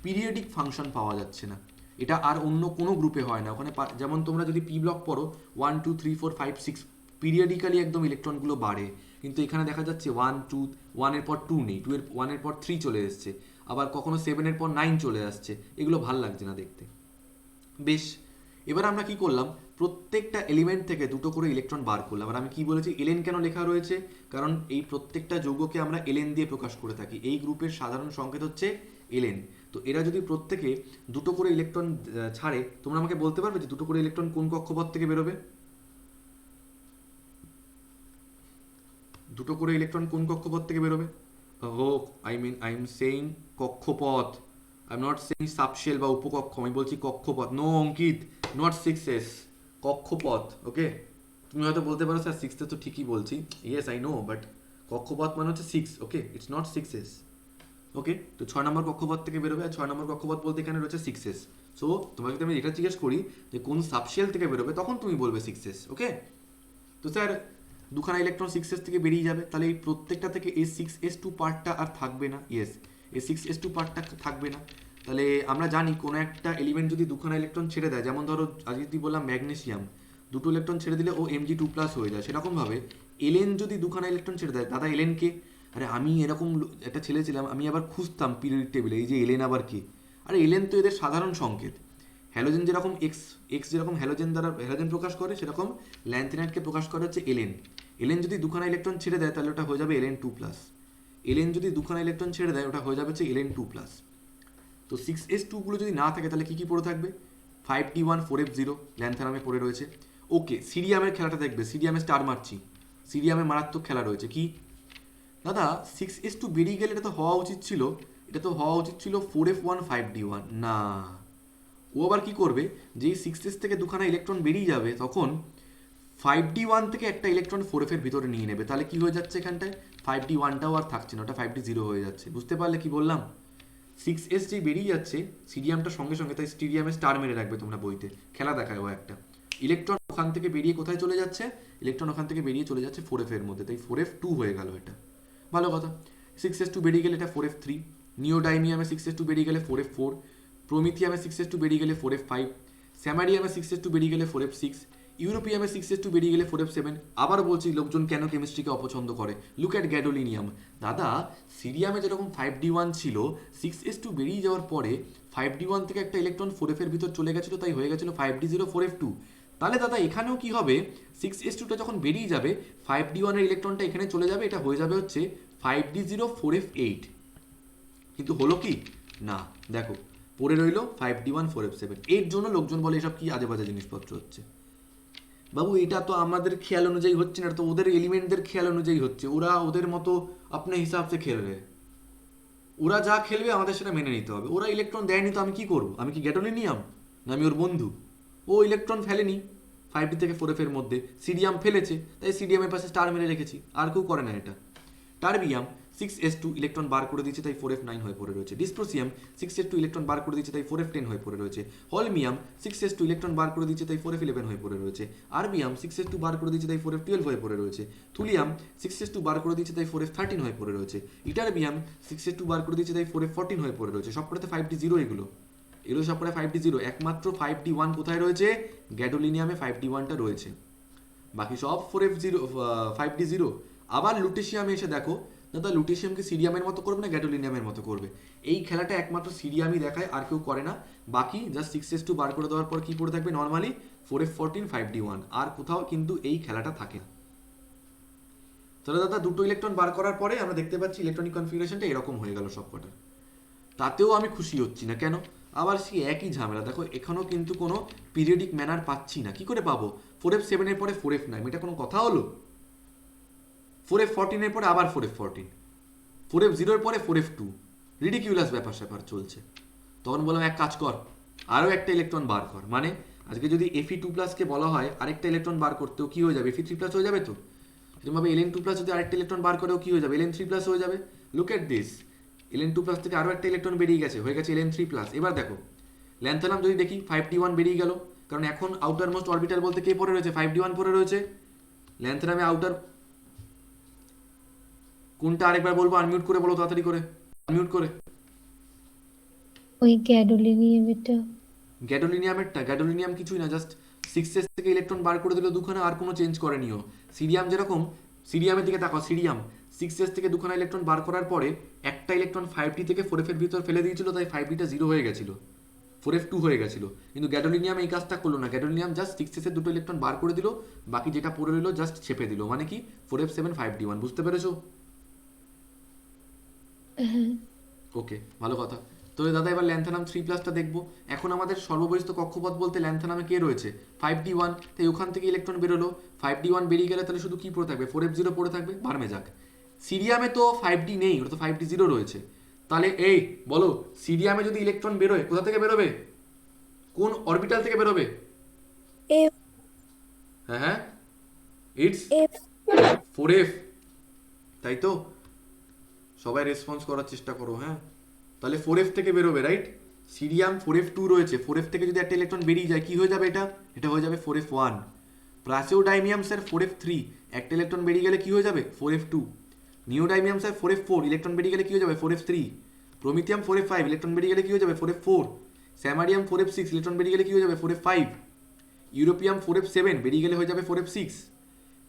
পিরিয়ডিক ফাংশন পাওয়া যাচ্ছে না, এটা আর অন্য কোনো গ্রুপে হয় না। ওখানে যেমন তোমরা যদি পি ব্লক পড়ো 1 2 3 4 5 6 পিরিয়ডিক্যালি একদম ইলেকট্রনগুলো বাড়ে, কিন্তু এখানে দেখা যাচ্ছে 1 2, 1 এর পর 2 নেই, 2 এর 1 এর পর 3 চলে এসছে, আবার কখনো 7 এর পর 9 চলে আসছে, এগুলো ভাল লাগছে না দেখতে। বেশ, এবার আমরা কি করলাম, প্রত্যেকটা এলিমেন্ট থেকে দুটো করে ইলেকট্রন বার করলাম। আর আমি কি বলেছি, এলএন কেন লেখা রয়েছে? কারণ এই প্রত্যেকটা যৌগকে আমরা এলএন দিয়ে প্রকাশ করে থাকি, এই গ্রুপের সাধারণ সংকেত হচ্ছে এলএন। তো এরা যদি প্রত্যেকে দুটো করে ইলেকট্রন ছাড়ে, তোমরা আমাকে বলতে পারবে যে দুটো করে ইলেকট্রন কোন কক্ষপথ থেকে বেরোবে? দুটো করে ইলেকট্রন কোন কক্ষপথ থেকে বেরোবে? ও আই এম সেইং কক্ষপথ, I am not saying subshell বা উপকক্ষ, আমি বলছি কক্ষপথ। নো অঙ্কিত, নট 6s, কক্ষপথ। ওকে, তুমি হয়তো বলতে পারো স্যার 6s তো ঠিকই বলছি, ইয়েস আই নো, বাট কক্ষপথ মানে হচ্ছে 6, ওকে, ইটস নট 6s। ওকে, তো 6 নম্বর কক্ষপথ থেকে বেরোবে, আর 6 নম্বর কক্ষপথ বলতে এখানে রয়েছে 6s। সো তোমাকে যদি আমি এটা জিজ্ঞেস করি যে কোন সাবশেল থেকে বেরোবে, তখন তুমি বলবে 6s। ওকে, তো স্যার দুখানা ইলেকট্রন 6s থেকে বেরিয়ে যাবে, তাহলে এই প্রত্যেকটা থেকে এই 6s2 পার্টটা আর থাকবে না। ইয়েস, এই 6s2 পার্টটা থাকবে না। তাহলে আমরা জানি কোনো একটা এলিমেন্ট যদি দুখানা ইলেকট্রন ছেড়ে দেয়, যেমন ধরো আজকে যদি বললাম ম্যাগনেসিয়াম, দুটো ইলেকট্রন ছেড়ে দিলে ও Mg2+ হয়ে যায়, সেরকমভাবে এলএন যদি দুখানা ইলেকট্রন ছেড়ে দেয়, দাদা এলএন কে? আরে আমি এরকম একটা ছেলে ছিলাম, আমি আবার খুঁজতাম পিরিয়ডিক টেবিলে এই যে এলএন আবার কি। আরে এলএন তো এদের সাধারণ সংকেত, হ্যালোজেন যেরকম এক্স যেরকম হ্যালোজেন দ্বারা হ্যালোজেন প্রকাশ করে, সেরকম ল্যান্থেনাইটকে প্রকাশ করে হচ্ছে এলএন। এলএন যদি দুখানা ইলেকট্রন ছেড়ে দেয়, তাহলে ওটা হয়ে যাবে Ln2+। এলএন যদি দুখানা ইলেকট্রন ছেড়ে দেয়, ওটা হয়ে যাবে হচ্ছে Ln2+। তো 6s2 গুলো যদি না থাকে, তাহলে কি কি পড়ে থাকবে? 5d1, 4f0 ল্যান্থানামে পড়ে রয়েছে। ওকে, সিরিয়ামের খেলাটা দেখবে, সিরিয়ামে স্টার মারছি, সিরিয়ামে মারাত্মক খেলা রয়েছে। কি দাদা, 6s2 বেরিয়ে গেলে এটা তো হওয়া উচিত ছিল, এটা তো হওয়া উচিত ছিল 4f1, 5d1, না। ও আবার কি করবে, যেই 6s থেকে দুখানা ইলেকট্রন বেরিয়ে যাবে, তখন 5d1 থেকে একটা ইলেকট্রন 4f এর ভিতরে নিয়ে নেবে, তাহলে কি হয়ে যাচ্ছে এখানটায়? 5d1টাও আর থাকছে না, ওটা 5d0 হয়ে যাচ্ছে। বুঝতে পারলে কি বললাম? 6s যে বেরিয়ে যাচ্ছে সিরিয়ামটা সঙ্গে সঙ্গে, তাই স্টিরিয়ামে স্টার মেরে রাখবে তোমরা, বইতে খেলা দেখায় ও একটা। ইলেকট্রন ওখান থেকে বেরিয়ে কোথায় চলে যাচ্ছে? ইলেকট্রন ওখান থেকে বেরিয়ে চলে যাচ্ছে 4f এর মধ্যে, তাই 4f2 হয়ে গেল এটা। ভালো কথা। 6s2 বেরিয়ে গেলে এটা 4f3, নিওডাইমিয়ামে 6s2 বেরিয়ে গেলে 4f4, প্রোমিথিয়ামে 6s2 বেরিয়ে গেলে 4f5, স্যামারিয়ামে 6s2 বেরিয়ে গেলে 4f6, ইউরোপিয়ামে 6s2 বেরিয়ে গেলে 4f7। আবার বলছি, লোকজন কেন কেমিস্ট্রিকে অপছন্দ করে, লুক অ্যাট গ্যাডোলিনিয়াম। দাদা, সিরিয়ামে যেরকম 5d1 ছিল, 6s2 বেরিয়ে যাওয়ার পরে 5d1 থেকে একটা ইলেকট্রন 4f এর ভিতর চলে গেছিলো, তাই হয়ে গেছিলো 5d0, 4f2। তাহলে দাদা এখানেও কি হবে, 6s2টা যখন বেরিয়ে যাবে, 5d1 এর ইলেকট্রনটা এখানে চলে যাবে, এটা হয়ে যাবে হচ্ছে 5d0, 4f8। কিন্তু হলো কি না, দেখো পড়ে রইল 5d1, 4f7। এর জন্য লোকজন বলে এসব কি আজে বাজে জিনিসপত্র হচ্ছে। বাবু, এটা তো আমাদের খেয়াল অনুযায়ী হচ্ছে না, তো ওদের এলিমেন্টদের খেয়াল অনুযায়ী হচ্ছে, ওরা ওদের মতো আপনি হিসাবসে খেলবে, ওরা যা খেলবে আমাদের সেটা মেনে নিতে হবে। ওরা ইলেকট্রন দেয়নি তো আমি কি করব? আমি কি গ্যাডোলিনিয়াম না আমি ওর বন্ধু? ও ইলেকট্রন ফেলেনি 5d থেকে 4f এর মধ্যে, সিরিয়াম ফেলেছে, তাই সিরিয়ামের পাশে স্টার মেরে রেখেছি, আর কেউ করে না এটা। টার্বিয়াম 6s2 ইলেকট্রন বার করে দিচ্ছে, তাই 4f9 হয়ে পড়ে রয়েছে। ডিসপ্রোসিয়াম 6s2 ইলেকট্রন বার করে দিচ্ছে, তাই 4f10 হয়ে পড়ে রয়েছে। হলমিয়াম 6s2 ইলেকট্রন বার করে দিচ্ছে, তাই 4f11 হয়ে পড়ে রয়েছে। আরবিয়াম 6s2 বার করে দিচ্ছে, তাই 4f12 হয়ে পড়ে রয়েছে। থুলিয়াম 6s2 বার করে দিচ্ছে, তাই 4f13 হয়ে পড়ে রয়েছে। ইটারবিয়াম 6s2 বার করে দিচ্ছে, তাই 4f14 হয়ে পড়ে রয়েছে। সবকটাতে 5d0, এগুলো সবকটা 5d0, একমাত্র 5d1 কোথায় রয়েছে? গ্যাডোলিনিয়ামে 5d1টা রয়েছে, বাকি সব 4f0, 5d0। আবার লুটেশিয়ামে এসে দেখো দাদা লুটেশিয়ামকে সিরিয়ামের মতো করবে না গ্যাডোলিনিয়ামের মতো করবে? এই খেলাটা একমাত্র সিরিয়ামই দেখায়, আর কেউ করে না। বাকি জাস্ট 6s2 বার করে দেওয়ার পর কি পড়ে থাকবে নর্মালি 4f14 5d1, আর কোথাও কিন্তু এই খেলাটা থাকে না। তাহলে দাদা দুটো ইলেকট্রন বার করার পরে আমরা দেখতে পাচ্ছি ইলেকট্রনিক কনফিগারেশনটা এরকম হয়ে গেল সবকটা। তাতেও আমি খুশি হচ্ছি না, কেন? আবার সেই একই ঝামেলা, দেখো এখানেও কিন্তু কোনো পিরিয়ডিক ম্যানার পাচ্ছি না। কি করে পাবো? 4f7 এর পরে 4f9, এটা কোনো কথা হলো? 4f14 এর পরে আবার 4f14, 4f0 এর পরে 4f2, রিডিকিউলাস ব্যাপার স্যাপার চলছে। তখন বললাম এক কাজ কর, আরও একটা ইলেকট্রন বার কর। মানে আজকে যদি Fe2+ কে বলা হয় আরেকটা ইলেকট্রন বার করতেও কি হয়ে যাবে? Fe3+ হয়ে যাবে। তো এরকমভাবে Ln2+ যদি আরেকটা ইলেকট্রন বার করেও কি হয়ে যাবে? Ln3+ হয়ে যাবে। লুক এট দিস, Ln2+ থেকে আরও একটা ইলেকট্রন বেরিয়ে গেছে, হয়ে গেছে Ln3+। এবার দেখো ল্যান্থানাম যদি দেখি 5d1 বেরিয়ে গেল, কারণ এখন আউটার মোস্ট অরবিটাল বলতে কে পড়ে রয়েছে? 5d1 পড়ে রয়েছে। ল্যান্থানামে আউটার কোনটা আরেকবার বলবো, আনমিউট করে বলো তাড়াতাড়ি করে, আনমিউট করে। ওই গ্যাডোলিনিয়ামেরটা। গ্যাডোলিনিয়ামেরটা? গ্যাডোলিনিয়াম কিছুই না, জাস্ট 6s থেকে ইলেকট্রন বার করে দিল দুখানা, আর কোনো চেঞ্জ করেনিও। সিরিয়াম যেরকম, সিরিয়ামের দিকে তাকাও, সিরিয়াম 6s থেকে দুখানা ইলেকট্রন বার করার পরে একটা ইলেকট্রন 5d থেকে 4f এর ভিতর ফেলে দিয়েছিল, তাই 5dটা 0 হয়ে গেছিল, 4f2 হয়ে গেছিল। কিন্তু গ্যাডোলিনিয়াম এই কাজটা করলো না, গ্যাডোলিনিয়াম জাস্ট 6s এর দুটো ইলেকট্রন বার করে দিল, বাকি যেটা পড়ে রইলো জাস্ট ছেপে দিল। মানে কি 4f7 5d1, বুঝতে পেরেছো? হ্যাঁ। ওকে, ভালো কথা। তাহলে দাদা এবার ল্যান্থানাম 3+টা দেখবো। এখন আমাদের সর্ববহিস্থ কক্ষপথ বলতে ল্যান্থানামে কে রয়েছে? 5d1, তাই ওখান থেকে ইলেকট্রন বেরোলো। 5d1 বেরিয়ে গেলে তাহলে শুধু কি পড়ে থাকবে? 4f0 পড়ে থাকবে, ভার্মে যাক। সিরিয়ামে তো 5d নেই, ওটা তো 5d0 রয়েছে। তাহলে এই বলো, সিরিয়ামে যদি ইলেকট্রন বেরোয় কোথা থেকে বেরোবে? কোন অরবিটাল থেকে বেরোবে? এফ হ্যাঁ হ্যাঁ, ইটস এফ 4f, তাই তো? সবাই রেসপন্স করার চেষ্টা করো, হ্যাঁ। তাহলে 4f থেকে বেরোবে, রাইট? সিরিয়াম 4f2 রয়েছে, 4f থেকে যদি একটা ইলেকট্রন বেরিয়ে যায় কি হয়ে যাবে? এটা এটা হয়ে যাবে 4f1। প্রাসিওডাইমিয়াম স্যার 4f3, একটা ইলেকট্রন বেরিয়ে গেলে কি হয়ে যাবে? 4f2। Neodymium sir 4f4, electron বেরিয়ে গেলে কি হয়ে যাবে? 4f3। প্রোমিথিয়াম 4f5, ইলেকট্রন বেরিয়ে গেলে কি হয়ে যাবে? 4f4। স্যামারিয়াম 4f6, ইলেকট্রন বেরিয়ে গেলে কি হয়ে যাবে? 4f5। ইউরোপিয়াম 4f7, বেরিয়ে গেলে হয়ে যাবে 4f6।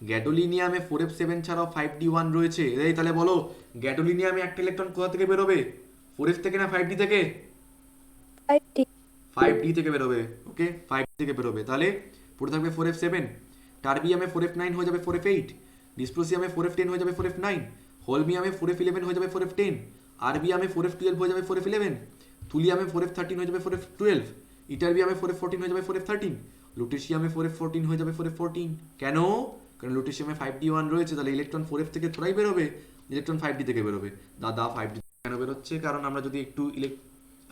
গ্যাডোলিনিয়ামে 4f7 ছাড়াও 5d1 রয়েছে। এই তাহলে বলো, গ্যাডোলিনিয়ামে একটা ইলেকট্রন কোথা থেকে বেরোবে? 4f থেকে না 5d থেকে? 5d। 5d থেকে বেরোবে। ওকে, 5d থেকে বেরোবে। তাহলে পড়ে থাকবে 4f7। টারবিয়ামে 4f9 হয়ে যাবে 4f8। ডিসপ্রোসিয়ামে 4f10 হয়ে যাবে 4f9। হোলমিয়ামে 4f11 হয়ে যাবে 4f10। আরবিয়ামে 4f12 হয়ে যাবে 4f11। থুলিয়ামে 4f13 হয়ে যাবে 4f12। ইটারবিয়ামে 4f14 হয়ে যাবে 4f13। লুটেশিয়ামে 4f14 হয়ে যাবে 4f14। কেন? কারণ লুটেশিয়ামে 5d1 রয়েছে, তাহলে ইলেকট্রন 4f থেকে থোড়াই বেরোবে, ইলেকট্রন 5d থেকে বেরোবে। দাদা 5d কেন বেরোচ্ছে? কারণ আমরা যদি একটু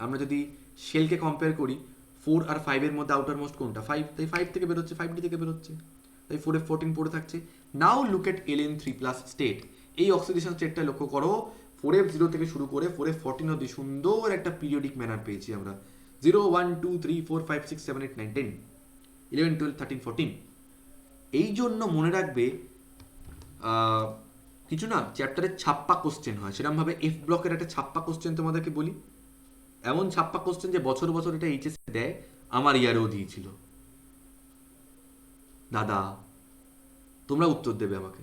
আমরা যদি শেলকে কম্পেয়ার করি, 4 আর 5 এর মধ্যে আউটার মোস্ট কোনটা? 5, তাই 5 থেকে বেরোচ্ছে, 5d থেকে বেরোচ্ছে, তাই 4f14 পড়ে থাকছে। নাও লুক এট Ln3+ স্টেট। এই অক্সিডেশন স্টেটটা লক্ষ্য করো, 4f0 থেকে শুরু করে 4f14 অবধি সুন্দর একটা পিরিয়ডিক ম্যানার পেয়েছি আমরা। 0 1 2 3 4 5 6 7 8 9 10 11 12 13 14। এই জন্য মনে রাখবে, কিছু না চ্যাপ্টারের ছাপ্পা কোশ্চেন হয়, সেরকমভাবে এফ ব্লকের একটা ছাপ্পা কোশ্চেন তোমাদেরকে বলি, এমন ছাপ্পা কোশ্চেন যে বছর বছর এটা এইচএস দেয়, আমার ইয়ারেও দিয়েছিল। দাদা তোমরা উত্তর দেবে আমাকে,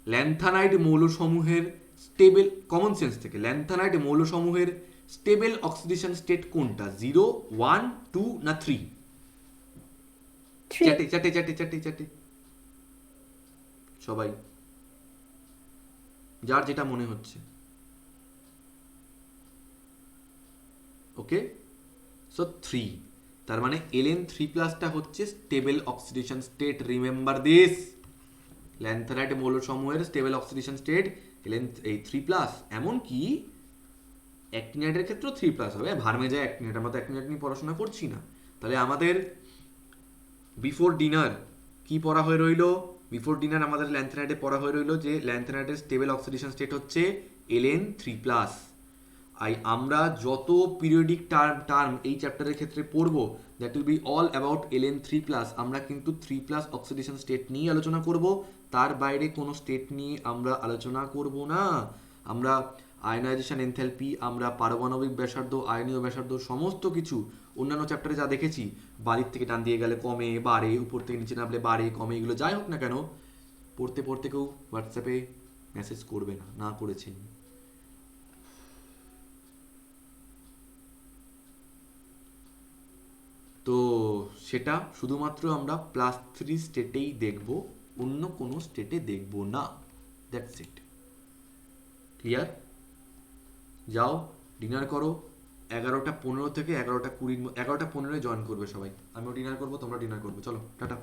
ল্যান্থানাইড মৌলসমূহের স্টেবল, কমন সেন্স থেকে, ল্যান্থানাইড মৌলসমূহের স্টেবল অক্সিডেশন স্টেট কোনটা? 0 1 2 না 3? 3। চ্যাটে চ্যাটে চ্যাটে চ্যাটে চ্যাটে সবাই যার যেটা মনে হচ্ছে। ওকে, সো 3, তার মানে Ln3+টা হচ্ছে stable oxidation state. Remember this, lanthanide মৌলসমূহের স্টেবল অক্সিডেশন স্টেট এই 3+। এমনকি অ্যাক্টিনাইডের ক্ষেত্রেও 3+ হবে। ভার্মে যায় অ্যাক্টিনাইড, আমরা তো অ্যাক্টিনাইড নিয়ে পড়াশোনা করছি না। তাহলে আমাদের বিফোর ডিনার কি পড়া হয়ে রইলো? বিফোর ডিনার আমাদের ল্যান্থানাইডে পড়া হয়ে রইলো যে ল্যান্থানাইডের স্টেবল অক্সিডেশন স্টেট হচ্ছে Ln3+। আমরা যত পিরিয়ডিক টার্ম এই চ্যাপ্টারের ক্ষেত্রে পড়বো, that will be all about Ln3+। আমরা কিন্তু 3+ অক্সিডেশন স্টেট নিয়ে আলোচনা করব, তার বাইরে কোনো স্টেট নিয়ে আমরা আলোচনা করব না। আমরা আয়নাইজেশন এনথ্যালপি, আমরা পারমাণবিক ব্যাসার্ধ, আয়নীয় ব্যাসার্ধ, সমস্ত কিছু অন্যান্য চ্যাপ্টারে যা দেখেছি, বাড়ির থেকে ডান দিয়ে গেলে কমে বাড়ে, উপর থেকে নিচে নামলে বাড়ে কমে, এগুলো যাই হোক না কেন, পড়তে পড়তে কেউ হোয়াটসঅ্যাপে মেসেজ করবে না, না করেছেন। তো সেটা শুধুমাত্র আমরা +3 স্টেটেই দেখব, অন্য কোনো স্টেটে দেখব না। That's it. ক্লিয়ার? যাও ডিনার করো। 11:15 থেকে 11:20, 11:15 জয়েন করবে সবাই। আমিও ডিনার করবো, তোমরা ডিনার করবে। চলো টাটা।